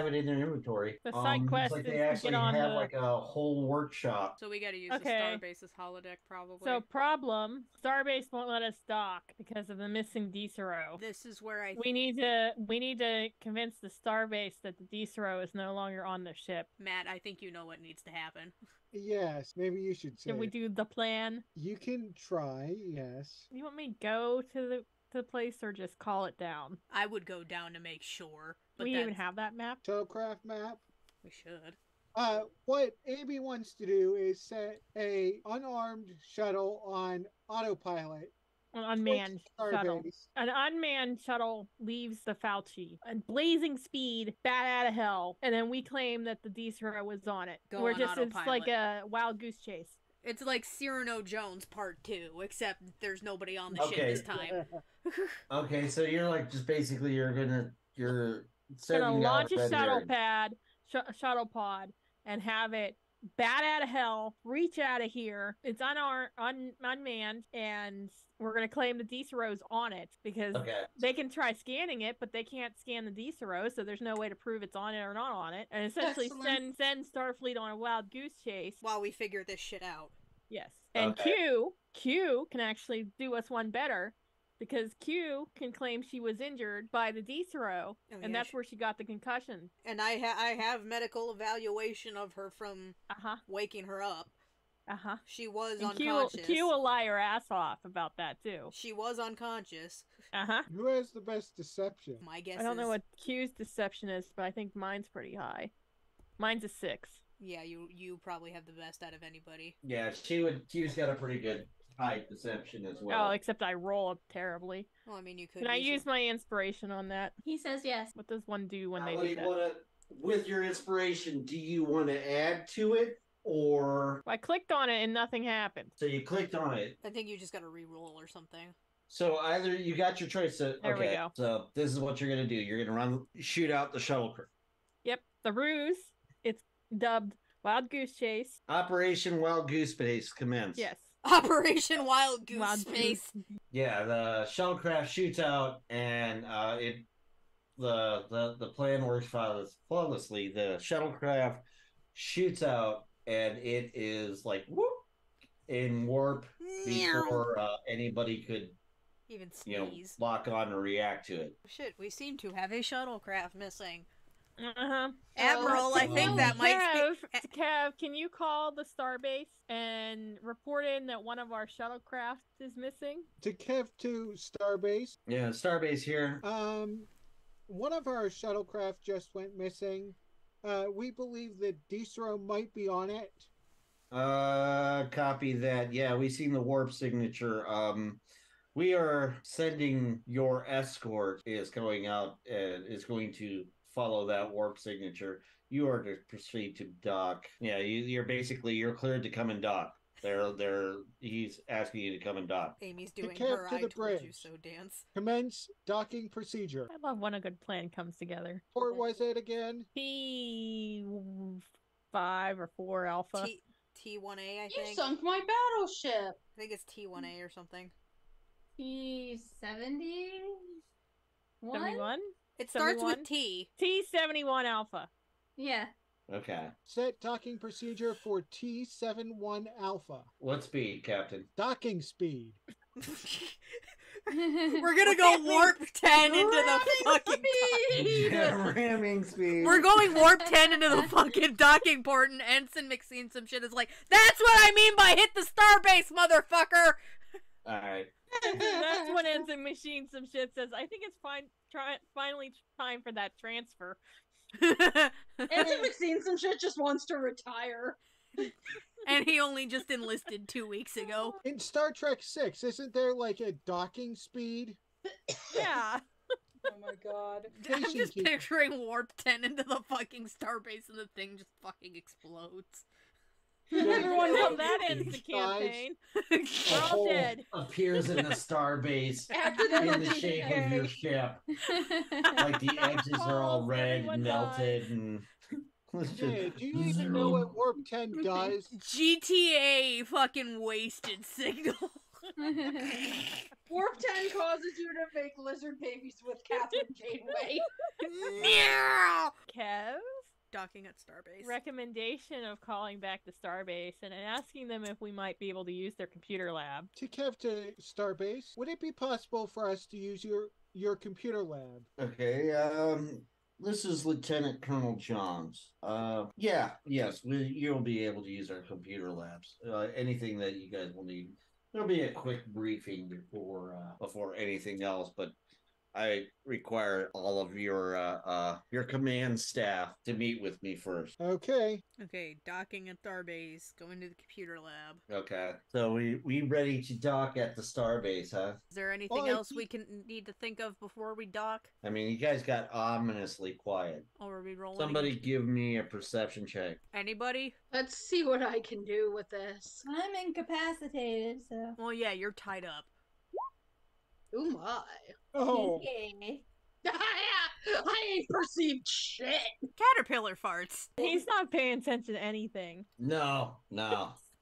it in their inventory.
The side quest
like
is
they
to
actually
get on
have
the...
like a whole workshop.
So we gotta use
Okay.
the Starbase's holodeck probably.
So problem, Starbase won't let us dock because of the missing Decero.
This is where
We need to convince the Starbase that the Decero is no longer on the ship.
Matt, I think you know what needs to happen.
Yes, maybe you should say.
Should we
it.
do the plan?
You can try, yes.
You want me to go to the place or just call it down?
I would go down to make sure. But
We
that's...
even have that map?
Shuttlecraft map.
We should.
What Amy wants to do is set a unarmed shuttle on autopilot.
An unmanned
towards
shuttle.
Starbase.
An unmanned shuttle leaves the Fauci at blazing speed, bat out of hell, and then we claim that the Decero was on it.
Go on
it's like
autopilot.
a wild goose chase.
It's like Cyrano Jones Part 2, except there's nobody on the ship
Okay.
this time.
Okay, so you're like just basically you're
Gonna
setting
launch
down
a
red
shuttle
herring.
shuttle pod, and have it bat out of hell, reach out of here. It's unmanned, and we're gonna claim the Decero's on it because
Okay.
they can try scanning it, but they can't scan the Decero, so there's no way to prove it's on it or not on it. And essentially
Excellent.
send Starfleet on a wild goose chase.
While we figure this shit out.
Yes. And
Okay.
Q can actually do us one better. Because Q can claim she was injured by the Decero, and that's where she got the concussion.
And I have medical evaluation of her from waking her up. She was unconscious.
Q will lie her ass off about that too.
She was unconscious.
Who has the best deception?
My guess is...
I don't know what Q's deception is, but I think mine's pretty high. Mine's a 6.
Yeah, you probably have the best out of anybody.
Yeah, Q's got a pretty good high deception as well.
Oh, except I roll up terribly.
Well, I mean, you could.
Can I use my inspiration on that?
He says yes.
What does one do when they
What
do that?
with your inspiration, do you want to add to it, or
I clicked on it and nothing happened.
so you clicked on it?
I think you just got to re-roll or something.
So either you got your choice. So,
There we
okay,
go.
so this is what you're gonna do. You're gonna shoot out the shuttle crew.
Yep, the ruse. It's dubbed Wild Goose Chase.
Operation Wild Goose Chase commence.
Yes.
Operation Wild Goose Space.
Yeah, the shuttlecraft shoots out, and the plan works flawlessly. The shuttlecraft shoots out, and it is like whoop in warp before anybody could
even sneeze.
Lock on and react to it.
Shit, we seem to have a shuttlecraft missing.
Admiral,
I think that might
be... Kev, can you call the Starbase and report in that one of our shuttlecraft is missing?
To Kev to Starbase.
Yeah, Starbase here.
One of our shuttlecraft just went missing. We believe that Decero might be on it.
Copy that. Yeah, we seen the warp signature. We are sending your escort is going out and is going to follow that warp signature. You are to proceed to dock. Yeah, you're cleared to come and dock. He's asking you to come and dock.
Amy's doing her I told you so dance.
Commence docking procedure.
I love when a good plan comes together.
Or was it again?
T5 or 4 alpha.
T1A, I think.
You sunk my battleship.
I think it's T1A or something.
T-70?
71?
It starts
71?
with T.
T-71 Alpha.
Yeah.
Okay.
Set docking procedure for T-71 Alpha.
What speed, Captain?
Docking speed.
We're gonna go warp 10 into the fucking
Ramming speed.
We're going warp 10 into the fucking docking port, and Ensign McScene some shit is like, that's what I mean by hit the starbase, motherfucker!
Alright.
That's when Ensign Machine some shit says, I think it's finally time for that transfer.
Ensign McScene some shit just wants to retire.
And he only just enlisted 2 weeks ago.
In Star Trek 6, isn't there like a docking speed?
Yeah.
Oh my god.
I'm just picturing warp 10 into the fucking starbase and the thing just fucking explodes.
Everyone knows that ends the campaign. We're all dead.
Appears in the starbase in the shape of your ship. Like the edges are all red and melted and...
Hey, do you even know what warp 10 does?
GTA fucking wasted signal.
Warp 10 causes you to make lizard babies with Catherine Janeway.
Kev?
Docking at starbase.
Recommendation of calling back the starbase and asking them if we might be able to use their computer lab.
To Kev to Starbase, would it be possible for us to use your computer lab?
Okay, this is Lieutenant Colonel Johns. Yes, you'll be able to use our computer labs. Anything that you guys will need. There'll be a quick briefing before anything else, but I require all of your command staff to meet with me first.
Okay.
Okay, docking at starbase. Going to the computer lab.
Okay. So we ready to dock at the starbase, huh?
Is there anything else we can need to think of before we dock?
I mean, you guys got ominously quiet.
Or are we rolling?
Somebody give me a perception check.
Anybody?
Let's see what I can do with this.
I'm incapacitated, so.
Well, yeah, you're tied up.
Oh my.
Oh.
Okay.
I ain't perceived shit.
Caterpillar farts.
He's not paying attention to anything.
No.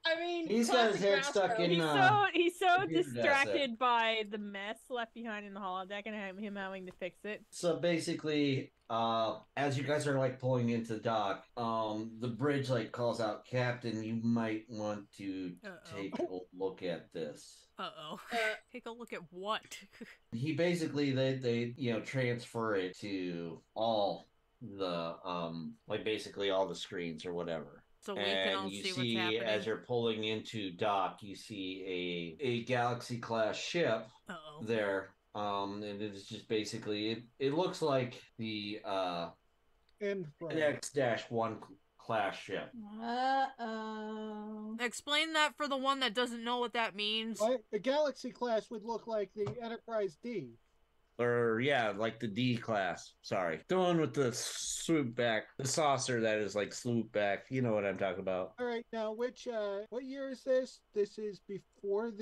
I mean,
He's got his head stuck in.
He's so
computer desk
distracted by the mess left behind in the holodeck and him having to fix it.
So basically, as you guys are like pulling into the dock, the bridge like calls out, Captain, you might want to take a look at this.
Take a look at what?
He basically they transfer it to all the like basically all the screens or whatever.
So we can all see what's happening.
As you're pulling into dock, you see a Galaxy class ship there. And it's just basically it looks like the an X-1 class ship.
Uh-oh.
Explain that for the one that doesn't know what that means.
A Galaxy class would look like the Enterprise D.
Or, yeah, like the D class. Sorry. The one with the swoop back. The saucer that is like swoop back. You know what I'm talking about.
All right, now what year is this? This is before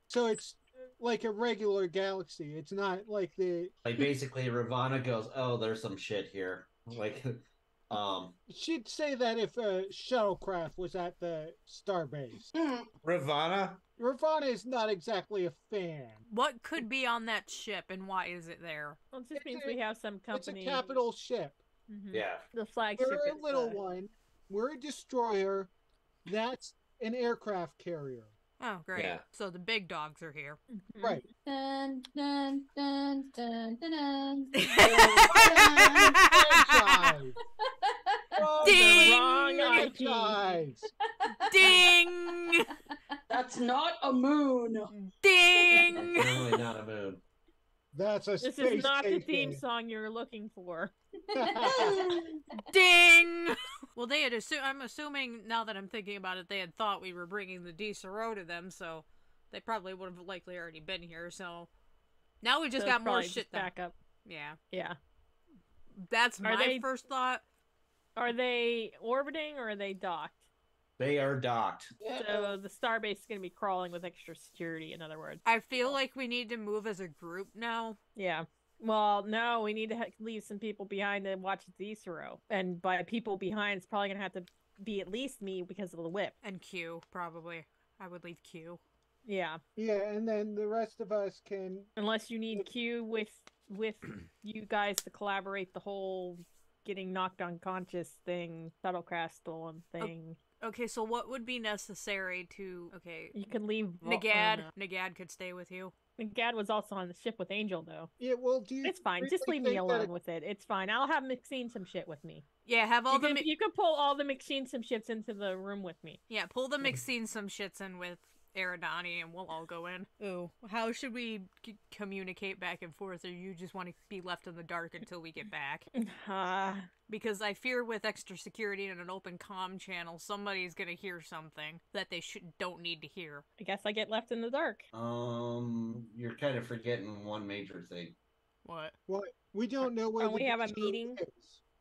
so it's like a regular Galaxy. It's not like the...
Like, basically, Ravana goes, oh, there's some shit here. Like,
She'd say that if a shuttlecraft was at the starbase.
Ravana
is not exactly a fan.
What could be on that ship and why is it there?
Well, it just means we have some company.
It's a capital ship.
Mm-hmm.
Yeah.
The flagship.
We're a little one. We're a destroyer. That's an aircraft carrier.
Oh, great.
Yeah.
So the big dogs are here.
Mm-hmm.
Right.
Dun, dun, dun, dun, dun, dun.
Ding!
Wrong IP.
Ding!
That's not a moon.
Ding!
Really not a moon.
That's a
This
space
is not the
station.
theme song you're looking for.
Ding! Well, they had I'm assuming, now that I'm thinking about it, they had thought we were bringing the Desero to them, so they probably would have likely already been here, so... Now we just
So
got
it's
more
probably
shit
just back up.
Yeah.
Yeah.
That's
Are
my
they-
first thought.
Are they orbiting or are they docked?
They are docked.
So the starbase is going to be crawling with extra security, in other words.
I feel like we need to move as a group now.
Yeah. Well, no, we need to leave some people behind to watch Zero. And by people behind, it's probably going to have to be at least me because of the whip.
And Q, probably. I would leave Q.
Yeah.
Yeah, and then the rest of us can.
Unless you need Q with you guys to collaborate the whole getting knocked unconscious thing, shuttlecraft stolen thing.
Okay, so what would be necessary to... Okay,
You can leave.
Nagad could stay with you.
Nagad was also on the ship with Angel, though.
Yeah, well, do you?
It's fine.
really
Just leave me
think
alone
that
with it. It's fine. I'll have McSeen some shit with me.
Yeah, have all
You can pull all the McSeen some shits into the room with me.
Yeah, pull the McSeen some shits in with Eridani and we'll all go in. Ooh, how should we communicate back and forth, or you just want to be left in the dark until we get back? Because I fear with extra security and an open comm channel, somebody's gonna hear something that they don't need to hear.
I guess I get left in the dark.
You're kind of forgetting one major thing.
What?
What? We don't know where.
Don't we have a meeting?
Is.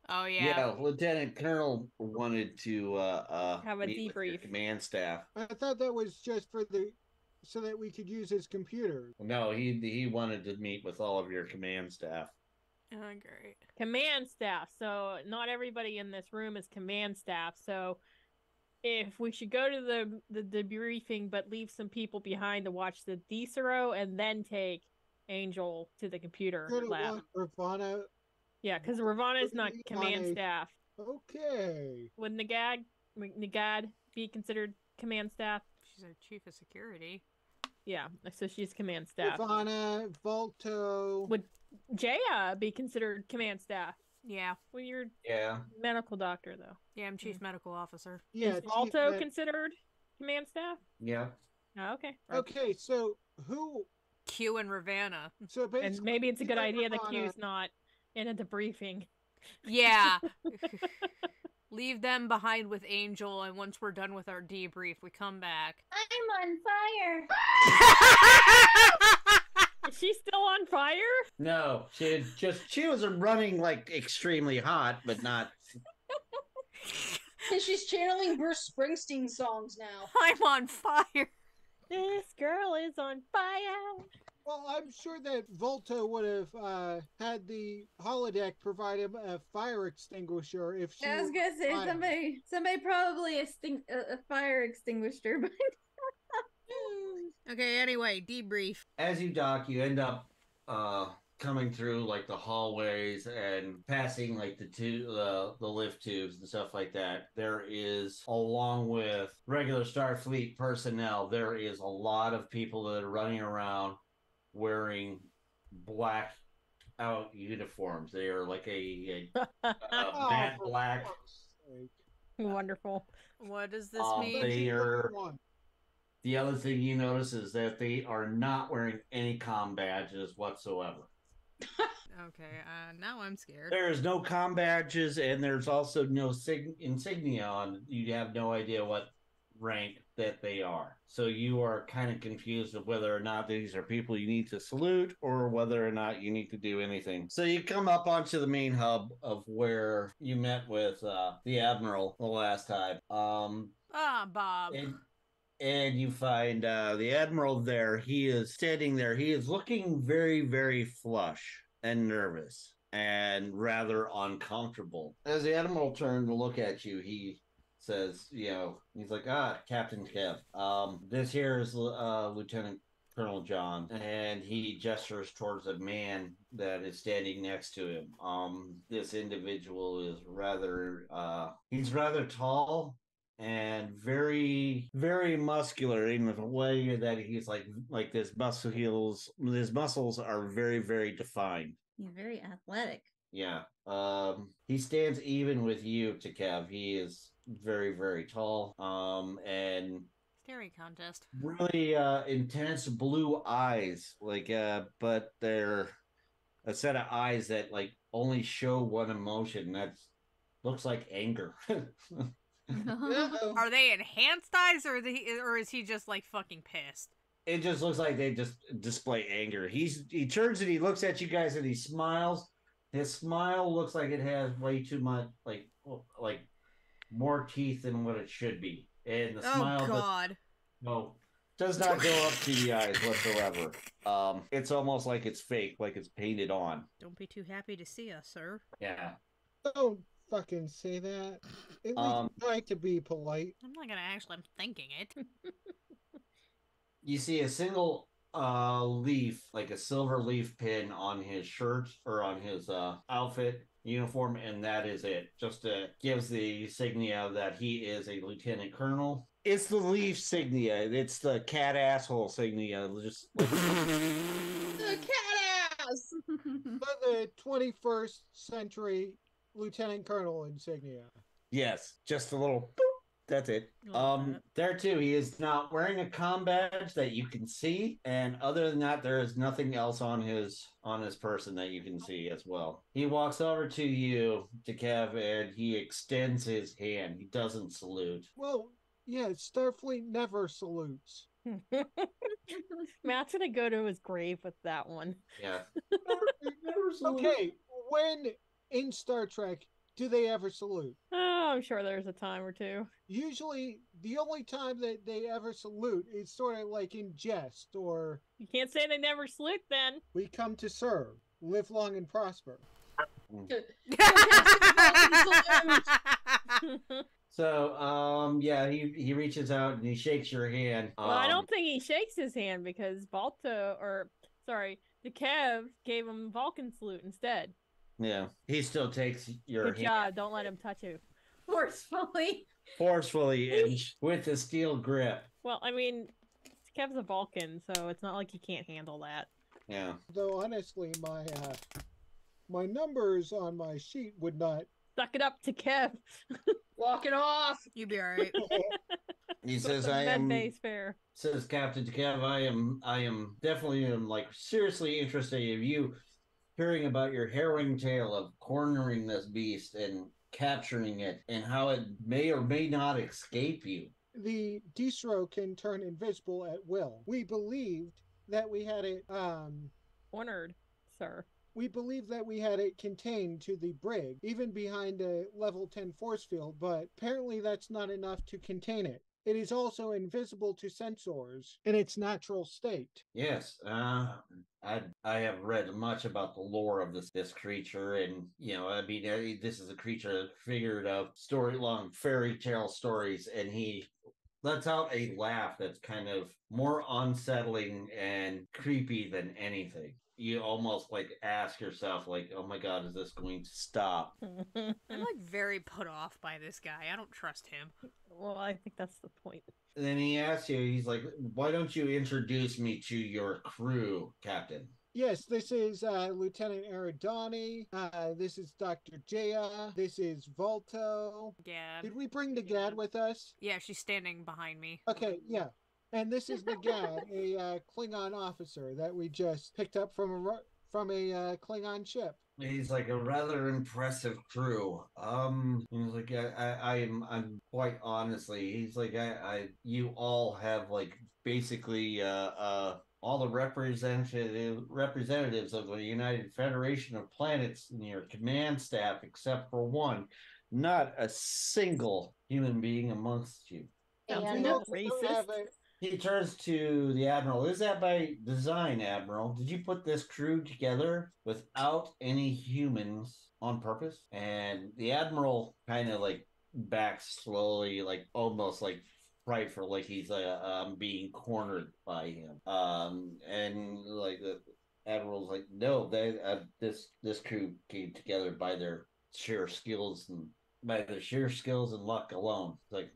Oh yeah.
Yeah, Lieutenant Colonel wanted to
have a
meet with your
debrief.
command staff.
I thought that was just for so that we could use his computer.
No, he wanted to meet with all of your command staff.
Oh, great.
Command staff. So not everybody in this room is command staff. So if we should go to the debriefing, but leave some people behind to watch the Decero and then take Angel to the computer lab.
Ravana.
Yeah, because Ravana is not command staff.
Okay.
Would Nagad be considered command staff?
She's our chief of security.
Yeah, so she's command staff.
Ravana, Vulto.
Would Jaya be considered command staff?
Yeah.
Well, you're
Yeah.
medical doctor, though.
Yeah, I'm chief medical officer.
Yeah.
Is Vulto considered command staff?
Yeah.
Oh, okay.
Okay, so who?
Q and Ravana.
So basically,
and maybe it's a good idea that Q's not in a debriefing.
Yeah. Leave them behind with Angel, and once we're done with our debrief, we come back.
I'm on fire.
Is she still on fire?
No, she was running like extremely hot, but not.
And she's channeling Bruce Springsteen songs now.
I'm on fire.
This girl is on fire.
Well, I'm sure that Volta would have had the holodeck provide him a fire extinguisher if she.
I was gonna say somebody probably a fire extinguisher, but.
Okay, anyway, debrief.
As you dock, you end up coming through like the hallways and passing like the lift tubes and stuff like that. There is, along with regular Starfleet personnel, there is a lot of people that are running around wearing black out uniforms. They are like a matte black.
Wonderful.
What does this mean?
They are. The other thing you notice is that they are not wearing any comm badges whatsoever.
Okay, now I'm scared.
There is no comm badges, and there's also no insignia on. You have no idea what rank that they are. So you are kind of confused of whether or not these are people you need to salute or whether or not you need to do anything. So you come up onto the main hub of where you met with the Admiral the last time.
Bob.
And you find the Admiral there. He is standing there. He is looking very, very flush and nervous and rather uncomfortable. As the Admiral turned to look at you, he says, he's like, Captain Kev, this here is Lieutenant Colonel John. And he gestures towards a man that is standing next to him. This individual is he's rather tall and very, very muscular in the way that he's like his muscles are very, very defined.
He's very athletic.
Yeah. He stands even with you, Takev. He is very, very tall. And
staring contest.
Really intense blue eyes. But they're a set of eyes that like only show one emotion. Looks like anger.
Are they enhanced eyes, or is he just like fucking pissed?
It just looks like they just display anger. He turns and he looks at you guys and he smiles. His smile looks like it has way too much like more teeth than what it should be. And the smile does not go up to the eyes whatsoever. It's almost like it's fake, like it's painted on.
Don't be too happy to see us, sir.
Yeah.
Don't fucking say that. At least try to be polite.
I'm not gonna actually. I'm thinking it.
You see a single leaf, like a silver leaf pin on his shirt or on his outfit uniform, and that is it. Just gives the insignia that he is a lieutenant colonel. It's the leaf signia. It's the cat asshole signia. Just like
The cat ass.
But the 21st century lieutenant colonel insignia.
yes, just a little. Boop. That's it. There too, he is not wearing a comm badge that you can see, and other than that, there is nothing else on his person that you can see as well. He walks over to you, to Kev, and he extends his hand. He doesn't salute.
Well, yeah, Starfleet never salutes.
Matt's gonna go to his grave with that one.
Yeah.
Okay, when in Star Trek do they ever salute?
Oh, I'm sure there's a time or two.
Usually, the only time that they ever salute is sort of like in jest, or
You can't say they never salute then.
we come to serve, live long and prosper.
So, yeah, he reaches out and he shakes your hand.
Well, I don't think he shakes his hand because Takev gave him Vulcan salute instead.
Yeah, he still takes your
Good
hand
job. Don't let him touch you.
forcefully and with a steel grip.
Well, I mean, Takev's a Vulcan, so it's not like he can't handle that.
Yeah.
Though honestly, my numbers on my sheet would not.
Suck it up, Takev.
Walk it off.
You'd be alright.
He says,
The
"I
med
am."
bay's fair.
Says Captain Kev, I am definitely like seriously interested in you hearing about your harrowing tale of cornering this beast and capturing it and how it may or may not escape you.
The Distro can turn invisible at will. We believed that we had it.
Cornered, sir.
We believed that we had it contained to the brig, even behind a level 10 force field, but apparently that's not enough to contain it. It is also invisible to sensors in its natural state.
Yes, I have read much about the lore of this creature, and I mean, this is a creature figured of long fairy tale stories, and he lets out a laugh that's kind of more unsettling and creepy than anything. You almost like ask yourself, like, "Oh my God, is this going to stop?"
I'm like very put off by this guy. I don't trust him.
Well, I think that's the point.
And then he asks you, he's like, "Why don't you introduce me to your crew, Captain?"
Yes, this is Lieutenant Aridani. This is Dr. Jaya. This is Vulto.
Yeah.
Did we bring the Gad with us?
Yeah, she's standing behind me.
Okay, yeah. And this is the Gad, a Klingon officer that we just picked up from a Klingon ship.
He's like a rather impressive crew. He's like, I'm quite honestly, he's like, you all have like basically, all the representatives of the United Federation of Planets in your command staff, except for one. Not a single human being amongst you.
Sounds racist.
He turns to the Admiral. Is that by design, Admiral? Did you put this crew together without any humans on purpose? And the Admiral kind of like backs slowly, like almost like frightful, like he's being cornered by him. And like the Admiral's like, no, this crew came together by their sheer skills and luck alone. It's like,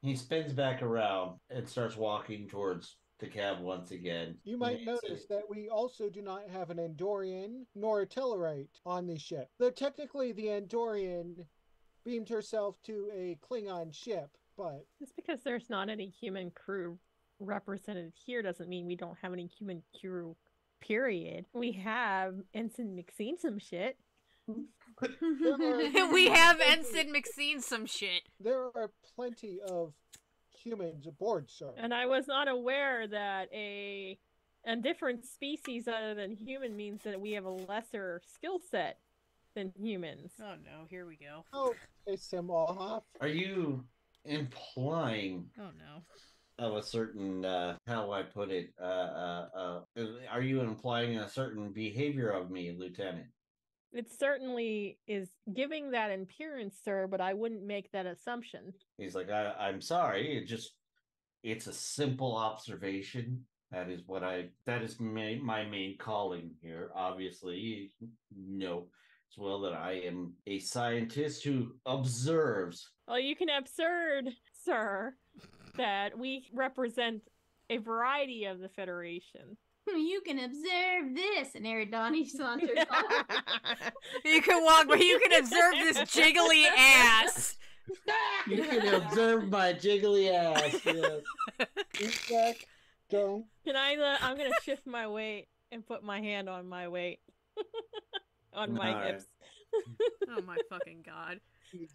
He spins back around and starts walking towards the cab once again.
You might notice that we also do not have an Andorian nor a Tellarite on the ship. Though technically the Andorian beamed herself to a Klingon ship, but...
Just because there's not any human crew represented here doesn't mean we don't have any human crew, period. We have Ensign McSeen some shit.
We have Ensign McSeen some shit.
There are plenty of humans aboard, sir.
And I was not aware that a different species other than human means that we have a lesser skill set than humans.
Oh no, here we go.
Oh, piss him off.
Are you implying
Oh no.
of a certain how I put it, are you implying a certain behavior of me, Lieutenant?
It certainly is giving that appearance, sir, but I wouldn't make that assumption.
He's like, I'm sorry, it just It's a simple observation. That is my main calling here. Obviously, you know as well that I am a scientist who observes.
Well, you can observe, sir, that we represent a variety of the Federation.
You can observe this, and Eridani saunters off.
You can walk, but you can observe this jiggly ass.
You can observe my jiggly ass.
Exact. Don't.
Can I? I'm gonna shift my weight and put my hand on my weight, on my
Alright.
hips.
Oh my fucking god.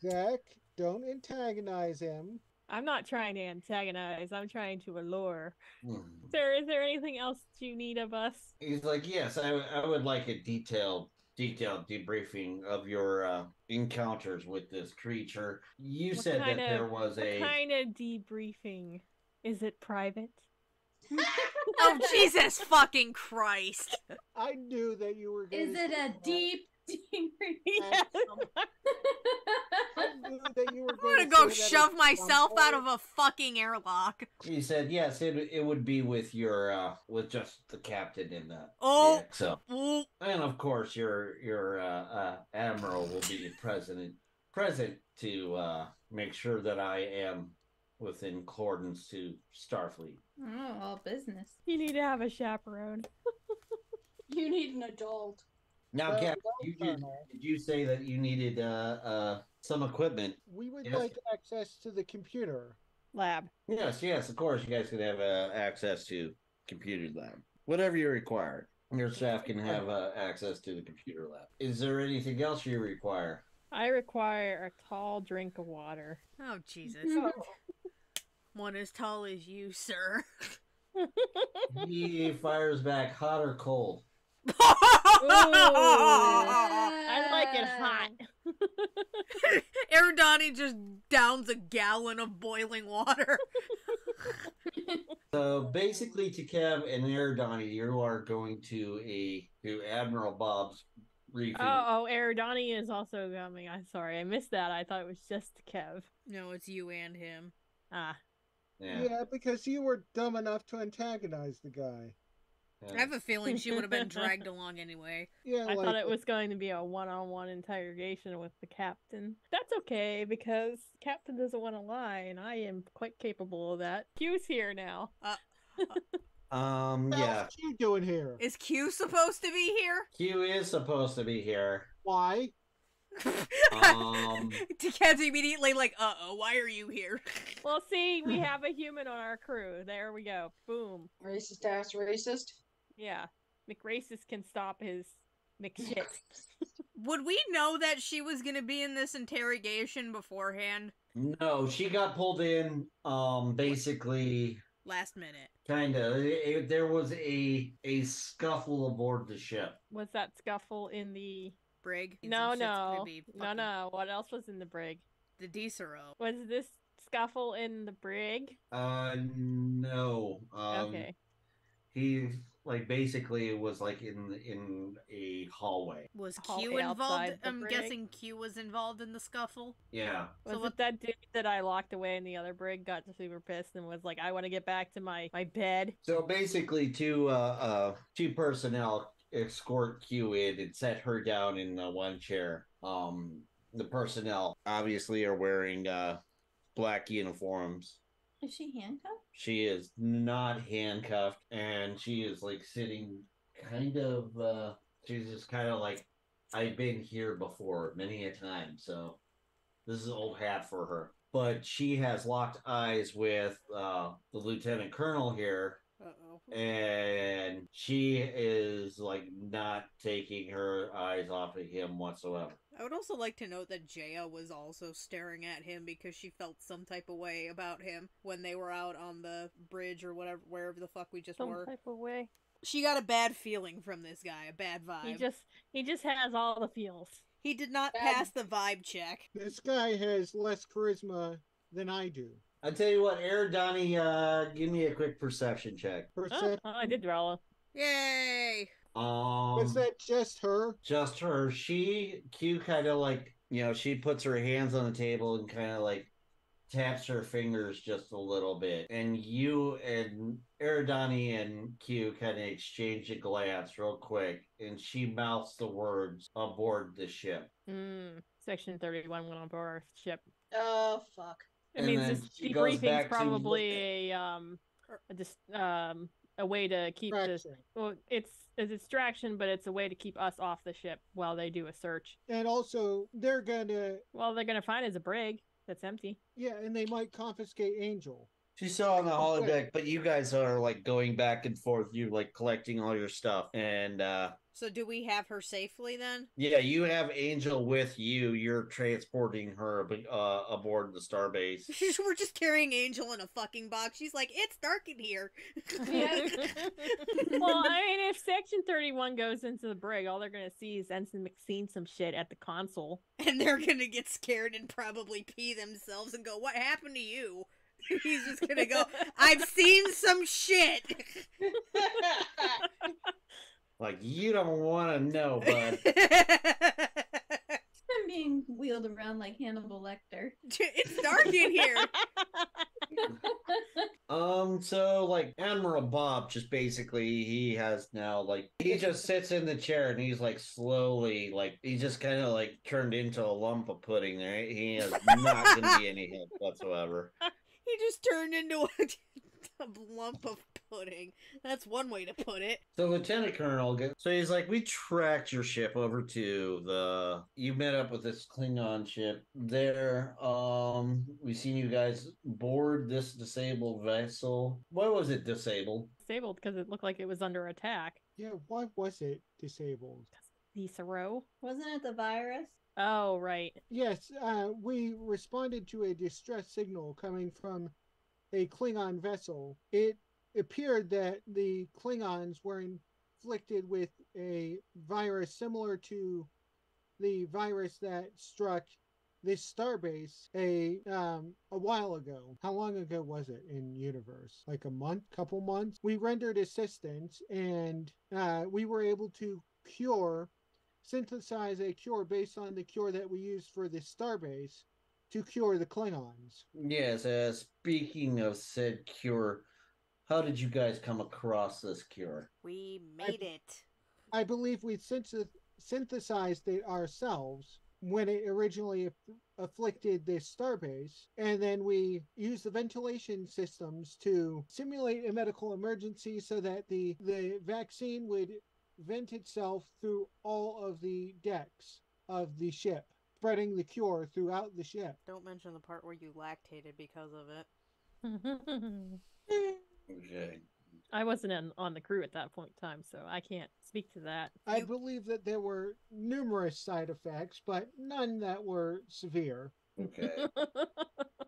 Zach, don't antagonize him.
I'm not trying to antagonize. I'm trying to allure.
Hmm.
Sir, is there anything else you need of us?
He's like, yes, I would like a detailed debriefing of your encounters with this creature. You
What
said
kind
that
of-
there was
What
a
kind of debriefing? Is it private?
Oh, Jesus fucking Christ.
I knew that you were going
Is it a deep
Yes.
I knew that you were
I'm
going
gonna
to
go
say that
shove
at
myself
some
out
point.
of a fucking airlock.
He said, yes, it would be with your with just the captain and the
Oh.
XO.
Ooh.
And of course your admiral will be present to make sure that I am within accordance to Starfleet.
Oh, all business.
You need to have a chaperone.
You need an adult.
Now,
Well,
Captain,
well, Colonel.
did you say that you needed some equipment?
We would
Yes.
like access to the computer.
Lab.
Yes, of course. You guys can have access to computer lab. Whatever you require. Your staff can have access to the computer lab. Is there anything else you require?
I require a tall drink of water.
Oh, Jesus. One as tall as you, sir.
He fires back hot or cold.
I like it hot.
Eridani just downs a gallon of boiling water.
So basically, to Kev and Eridani, you are going to Admiral Bob's briefing.
Oh, Eridani is also coming. I'm sorry, I missed that. I thought it was just Kev.
No, it's you and him.
Ah,
Yeah, because you were dumb enough to antagonize the guy.
I have a feeling she would have been dragged along anyway.
Yeah,
I
like
thought it was going to be a one-on-one interrogation with the captain. That's okay, because captain doesn't want to lie, and I am quite capable of that. Q's here now.
What
Yeah.
else you doing here?
Is Q supposed to be here?
Q is supposed to be here.
Why?
Takad's immediately like, uh-oh, why are you here?
Well, see, we have a human on our crew. There we go. Boom.
Racist ass racist.
Yeah. McRacist can stop his McShit.
Would we know that she was gonna be in this interrogation beforehand?
No, she got pulled in. Basically,
Last minute.
kinda. There was a scuffle aboard the ship.
Was that scuffle in the...
Brig?
No.
Fucking-
No. What else was in the brig?
The Decero.
Was this scuffle in the brig?
No.
Okay.
He basically was in a hallway.
Was
Hallway
Q involved?
outside the
I'm
brig?
guessing Q was involved in the scuffle.
Yeah.
Was
So
it
what-
that dude that I locked away in the other brig got super pissed and was like, I want to get back to my bed?
So basically, two personnel escort Q in and set her down in one chair. The personnel obviously are wearing black uniforms.
Is she handcuffed?
She is not handcuffed, and she is sitting kind of. She's just kind of like, I've been here before many a time, so this is old hat for her. But she has locked eyes with the lieutenant colonel here.
Uh-oh.
And she is not taking her eyes off of him whatsoever.
I would also like to note that Jaya was also staring at him because she felt some type of way about him when they were out on the bridge or whatever, wherever the fuck we just
Some
were.
type of way.
She got a bad feeling from this guy, a bad vibe.
He just has all the feels.
He did not
Bad-
pass the vibe check.
This guy has less charisma than I do.
I tell you what, Eridani, give me a quick perception check.
Percent.
Oh, I did roll.
Yay!
Was that just her?
Just her. Q kind of she puts her hands on the table and kind of taps her fingers just a little bit, and you and Eridani and Q kind of exchange a glance real quick, and she mouths the words aboard the ship.
Section 31 went on board our ship.
Oh fuck.
It means this debriefing's probably a way to keep this. Well, it's a distraction, but it's a way to keep us off the ship while they do a search.
And also, they're gonna
find is a brig that's empty.
Yeah, and they might confiscate Angel.
She's still on the holodeck, but you guys are like going back and forth. You like collecting all your stuff, and
so do we have her safely then?
Yeah, you have Angel with you. You're transporting her aboard the starbase.
We're just carrying Angel in a fucking box. She's like, it's dark in here.
Well, I mean, if Section 31 goes into the brig, all they're gonna see is Ensign McSeen some shit at the console,
and they're gonna get scared and probably pee themselves and go, "What happened to you?" He's just gonna go, "I've seen some shit."
Like, you don't want to know, bud.
I'm being wheeled around like Hannibal Lecter.
It's dark in here.
So, like, Admiral Bob just basically, he has now, like, he just sits in the chair and he's, like, slowly, like, he just kind of, like, turned into a lump of pudding there. He is not going to be any help whatsoever.
He just turned into a lump of pudding. That's one way to put it.
So Lieutenant Colonel, so he's like, we tracked your ship over to you met up with this Klingon ship there. We seen you guys board this disabled vessel. Why was it disabled?
Disabled because it looked like it was under attack.
Yeah, why was it disabled?
Viscero?
Wasn't it the virus?
Oh, right.
Yes, we responded to a distress signal coming from a Klingon vessel. It appeared that the Klingons were inflicted with a virus similar to the virus that struck this starbase a while ago. How long ago was it in universe? Like a month, couple months? We rendered assistance, and we were able to synthesize a cure based on the cure that we used for the starbase to cure the Klingons.
Yes, speaking of said cure, how did you guys come across this cure?
We made it.
I believe we synthesized it ourselves when it originally afflicted this starbase, and then we used the ventilation systems to simulate a medical emergency so that the vaccine would vent itself through all of the decks of the ship, spreading the cure throughout the ship.
Don't mention the part where you lactated because of
it.
Okay.
I wasn't on the crew at that point in time, so I can't speak to that.
I believe that there were numerous side effects, but none that were severe.
Okay.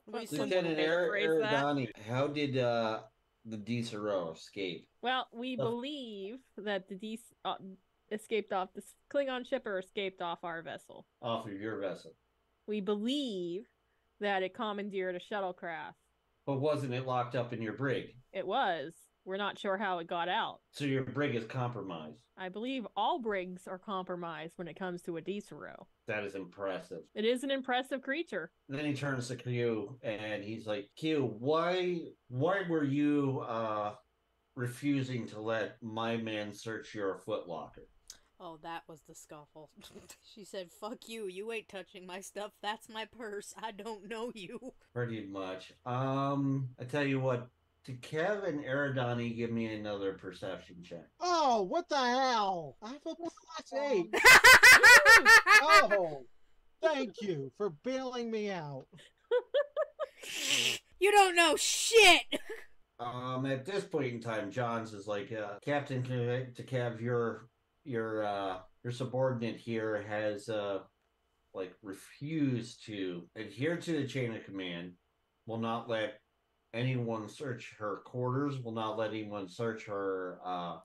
Lieutenant
Eridani, how did the Desero escape?
Well, we believe that the escaped off the Klingon ship or escaped off our vessel.
Off of your vessel.
We believe that it commandeered a shuttlecraft.
But wasn't it locked up in your brig?
It was. We're not sure how it got out.
So your brig is compromised.
I believe all brigs are compromised when it comes to a Desero.
That is impressive.
It is an impressive creature.
Then he turns to Q and he's like, Q, why were you refusing to let my man search your footlocker?
Oh, that was the scuffle. She said, fuck you, you ain't touching my stuff, that's my purse, I don't know you.
Pretty much. I tell you what, to Kev and Eridani, give me another perception check.
Oh, what the hell? I have a +8. Oh, thank you for bailing me out.
You don't know shit!
At this point in time, Johns is like, Captain Takev, your subordinate here has refused to adhere to the chain of command, will not let anyone search her quarters, will not let anyone search her her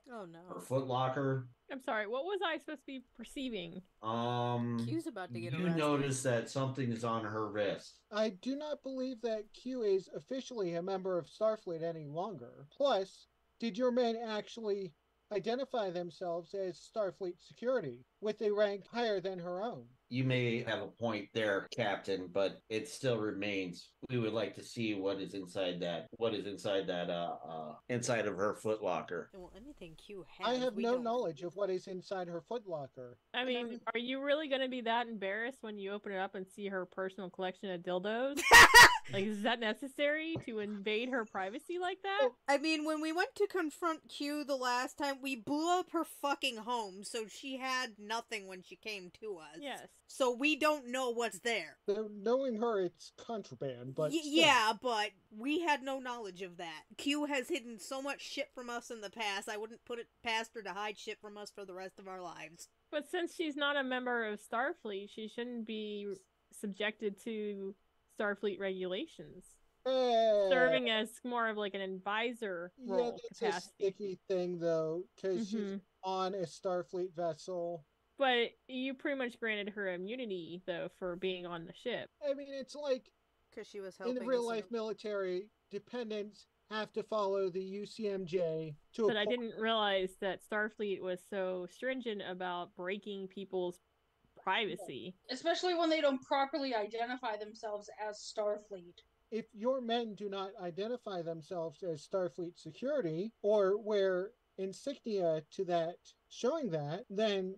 footlocker.
I'm sorry, what was I supposed to be perceiving?
Q's about to get arrested.
You notice that something is on her wrist.
I do not believe that Q is officially a member of Starfleet any longer. Plus, did your men actually identify themselves as Starfleet security? with a rank higher than her own.
You may have a point there, Captain, but it still remains. We would like to see what is inside that. Inside of her footlocker.
Well, anything Q has.
I have
we
no
don't...
knowledge of what is inside her footlocker.
I mean, are you really going to be that embarrassed when you open it up and see her personal collection of dildos? Like, is that necessary to invade her privacy like that?
I mean, when we went to confront Q the last time, we blew up her fucking home, so she had nothing when she came to us.
Yes.
So we don't know what's there.
So knowing her, it's contraband, but
yeah, but we had no knowledge of that. Q has hidden so much shit from us in the past, I wouldn't put it past her to hide shit from us for the rest of our lives.
But since she's not a member of Starfleet, she shouldn't be subjected to Starfleet regulations. Serving as more of like an advisor role
it's
capacity.
a sticky thing, though, because she's on a Starfleet vessel.
But you pretty much granted her immunity, though, for being on the ship.
I mean, it's like,
because she was helping
in the real-life military, dependents have to follow the UCMJ to
But I didn't realize that Starfleet was so stringent about breaking people's privacy.
Especially when they don't properly identify themselves as Starfleet.
If your men do not identify themselves as Starfleet security, or wear insignia to that, showing that, then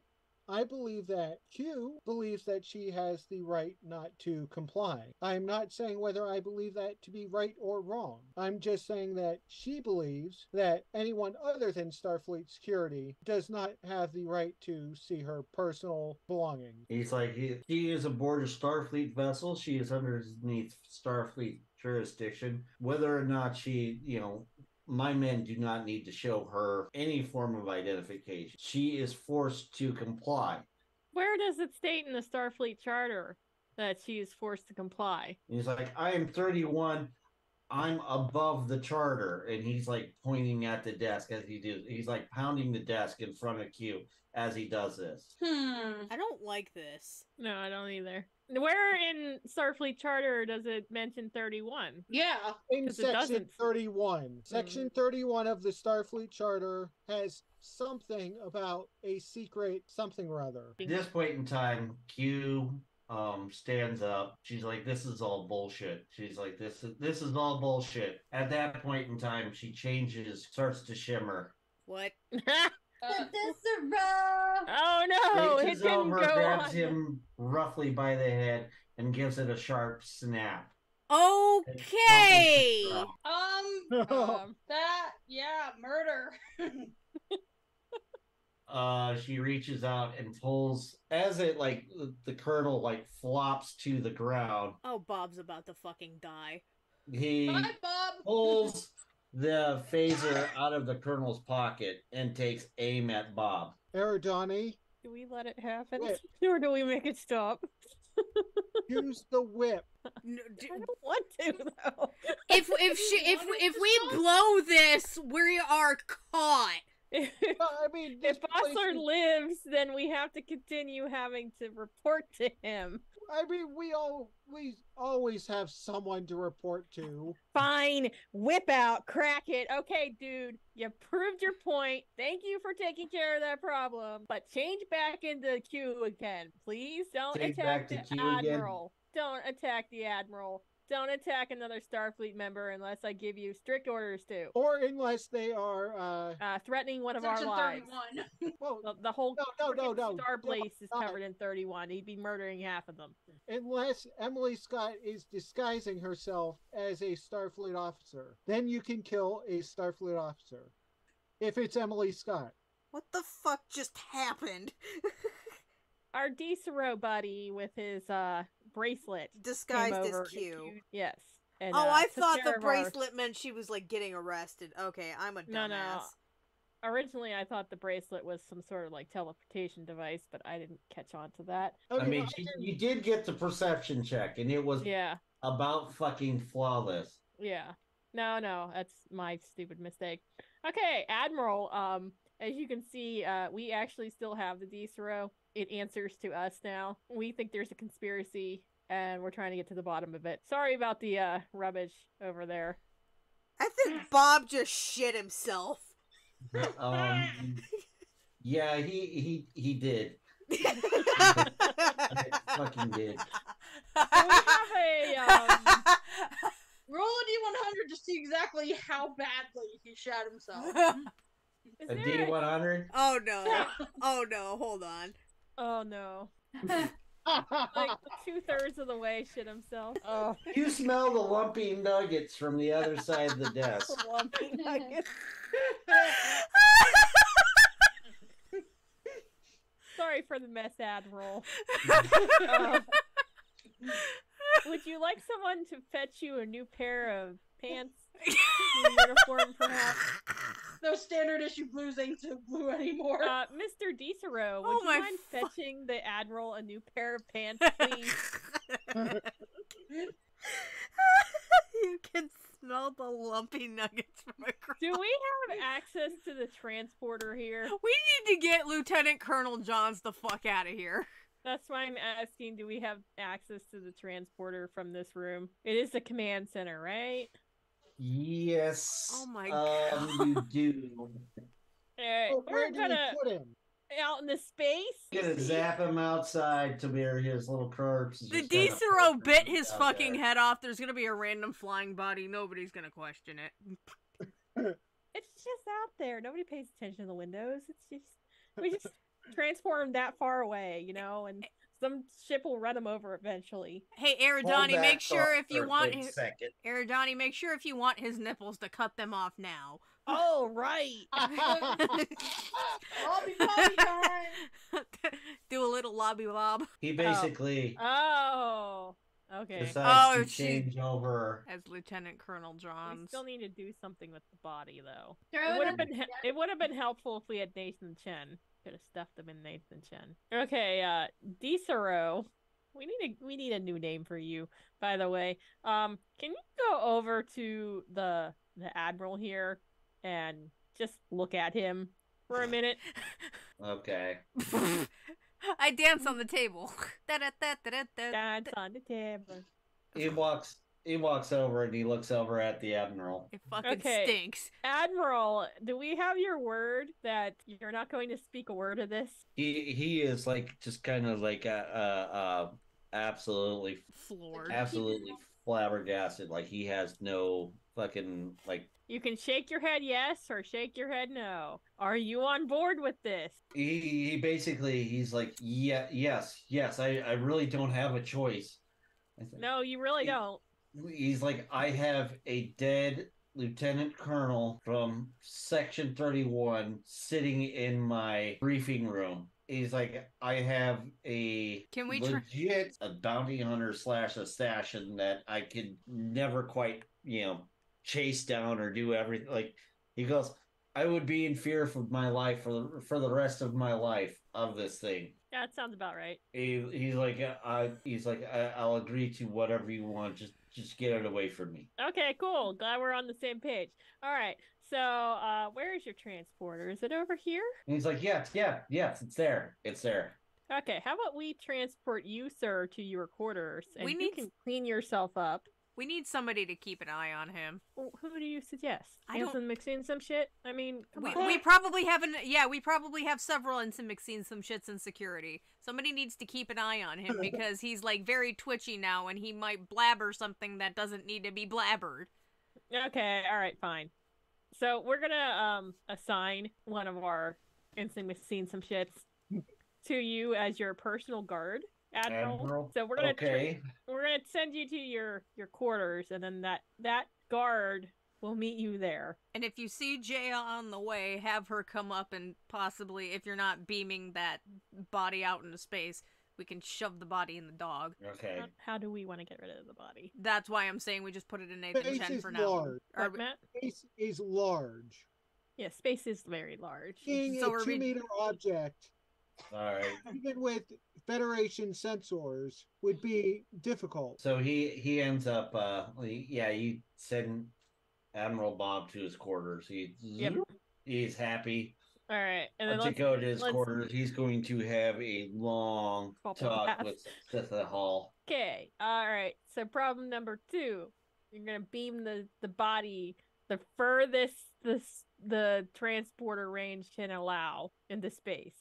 I believe that Q believes that she has the right not to comply. I'm not saying whether I believe that to be right or wrong. I'm just saying that she believes that anyone other than Starfleet security does not have the right to see her personal belongings.
He's like, she is aboard a Starfleet vessel. She is underneath Starfleet jurisdiction. Whether or not she, my men do not need to show her any form of identification. She is forced to comply.
Where does it state in the Starfleet charter that she is forced to comply?
He's like, I am 31. I'm above the charter. And he's like pointing at the desk as he does. He's like pounding the desk in front of Q as he does this.
I don't like this.
No, I don't either. Where in Starfleet Charter does it mention 31?
Yeah.
In Section 31. Section 31 of the Starfleet Charter has something about a secret something or other.
At this point in time, Q stands up. She's like, this is all bullshit. She's like, this is all bullshit. At that point in time, she changes, starts to shimmer.
What?
Oh no!
Reaches
It didn't
over,
go
grabs
on.
him roughly by the head, and gives it a sharp snap.
Okay.
Murder.
She reaches out and pulls as it the colonel flops to the ground.
Oh, Bob's about to fucking die.
He
Bye, Bob.
pulls the phaser out of the colonel's pocket and takes aim at Bob.
Eridani,
do we let it happen,
whip.
or do we make it stop?
Use the whip.
No,
I don't want to though.
If we blow this, we are caught.
I mean,
if Vosseller lives, then we have to continue having to report to him.
I mean, we always have someone to report to.
Fine, whip out, crack it. Okay, dude, you proved your point. Thank you for taking care of that problem. But change back into Q again, please. Don't attack the Admiral. Don't attack the Admiral. Don't attack another Starfleet member unless I give you strict orders to.
Or unless they are
threatening one of
Section
our lives.
31.
Well,
The whole
no.
Star Place is covered in 31. He'd be murdering half of them.
Unless Emily Scott is disguising herself as a Starfleet officer. Then you can kill a Starfleet officer. If it's Emily Scott.
What the fuck just happened?
Our Decero buddy with his bracelet
disguised
came
as
over
Q.
Yes. And,
I
took
thought
care
the
of
bracelet meant she was getting arrested. Okay, I'm a dumbass.
No. Originally, I thought the bracelet was some sort of teleportation device, but I didn't catch on to that.
I mean, you did get the perception check, and it was about fucking flawless.
Yeah. No, that's my stupid mistake. Okay, Admiral, as you can see, we actually still have the Decero. It answers to us now. We think there's a conspiracy, and we're trying to get to the bottom of it. Sorry about the rubbish over there.
I think Bob just shit himself.
Yeah, he did. Fucking did.
So we have a
Roll a d100 to see exactly how badly he shot himself.
is
A
there
D100?
Oh no. Oh no, hold on.
Oh no. Like 2/3 of the way shit himself. Oh.
You smell the lumpy nuggets from the other side of the desk.
Lumpy nuggets. Sorry for the mess, Admiral. Would you like someone to fetch you a new pair of pants? New uniform, perhaps?
Those standard issue blues ain't so blue anymore.
Mr. Decero, would you mind fetching the Admiral a new pair of pants, please?
You can smell the lumpy nuggets from across.
Do we have access to the transporter here?
We need to get Lieutenant Colonel Johns the fuck out of here.
That's why I'm asking, do we have access to the transporter from this room? It is the command center, right?
Yes.
Oh my god.
You do.
Alright,
Oh,
we're
where do we
gonna
put him?
out in the space.
Gonna zap him outside to where his little corpse is
The
just kinda
Decero
floating
bit his
out
fucking
there.
head off. There's gonna be a random flying body. Nobody's gonna question it.
It's just out there. Nobody pays attention to the windows. We just transport him that far away, you know, and some ship will run him over eventually.
Hey,
Hold
Aridani,
that
make sure
thought
if you
for a
want
quick
his
second.
Aridani, make sure if you want his nipples to cut them off now.
Oh, right.
Lobby time!
Do a little lobby lob.
He basically
Oh, okay.
decides
Oh,
to change over.
As Lieutenant Colonel
We
Johns.
still need to do something with the body, though.
Throw
It would
it
have been it would have been helpful if we had Nathan Chen. Could have stuffed him in Nathan Chen. Okay, Decero. We need a new name for you, by the way. Can you go over to the Admiral here and just look at him for a minute?
Okay.
I dance on the table. Da-da-da-da-da-da.
Dance on the table.
He walks over and he looks over at the Admiral.
It fucking
Okay.
stinks.
Admiral, do we have your word that you're not going to speak a word of this?
He is like just kind of like absolutely
Floored.
flabbergasted. Like he has no fucking like.
You can shake your head yes or shake your head no. Are you on board with this?
He basically he's like yes. I really don't have a choice.
No, you really don't.
He's like, I have a dead lieutenant colonel from Section 31 sitting in my briefing room. He's like, I have a
Can we
legit a bounty hunter / assassin that I could never quite, chase down or do everything. Like, he goes, I would be in fear for my life for the rest of my life of this thing.
Yeah, that sounds about right.
He's like, I'll agree to whatever you want. Just get it away from me.
Okay, cool. Glad we're on the same page. All right. So, where is your transporter? Is it over here?
And he's like, yes, it's there. It's there.
Okay, how about we transport you, sir, to your quarters, and you
need-
can clean yourself up.
We need somebody to keep an eye on him.
Well, who do you suggest?
I don't-
Anson mixing some shit? I mean, come
We
on.
probably have several Ensign McSeen some shits in security. Somebody needs to keep an eye on him because he's like very twitchy now and he might blabber something that doesn't need to be blabbered.
Okay, all right, fine. So we're gonna assign one of our Ensign mixing some shits to you as your personal guard, Admiral. So we're gonna
okay.
we're gonna send you to your quarters, and then that guard will meet you there.
And if you see Jaya on the way, have her come up and possibly, if you're not beaming that body out into space, we can shove the body in the dog.
Okay.
How do we want to get rid of the body?
That's why I'm saying we just put it in Nathan
Space
Chen
is
for now.
large.
Or-
What, Matt?
Space is large.
Yeah, space is very large.
Being
So
a
are we-
2-meter object,
All right.
even with Federation sensors, would be difficult.
So he ends up. You send Admiral Bob to his quarters. He's happy.
All right, and then
Once you
let's
go to his
let's-
quarters, he's going to have a long
Bubble
talk
bath.
with Sitha Hall.
Okay, all right. So problem number 2, you're gonna beam the body the furthest the transporter range can allow into space.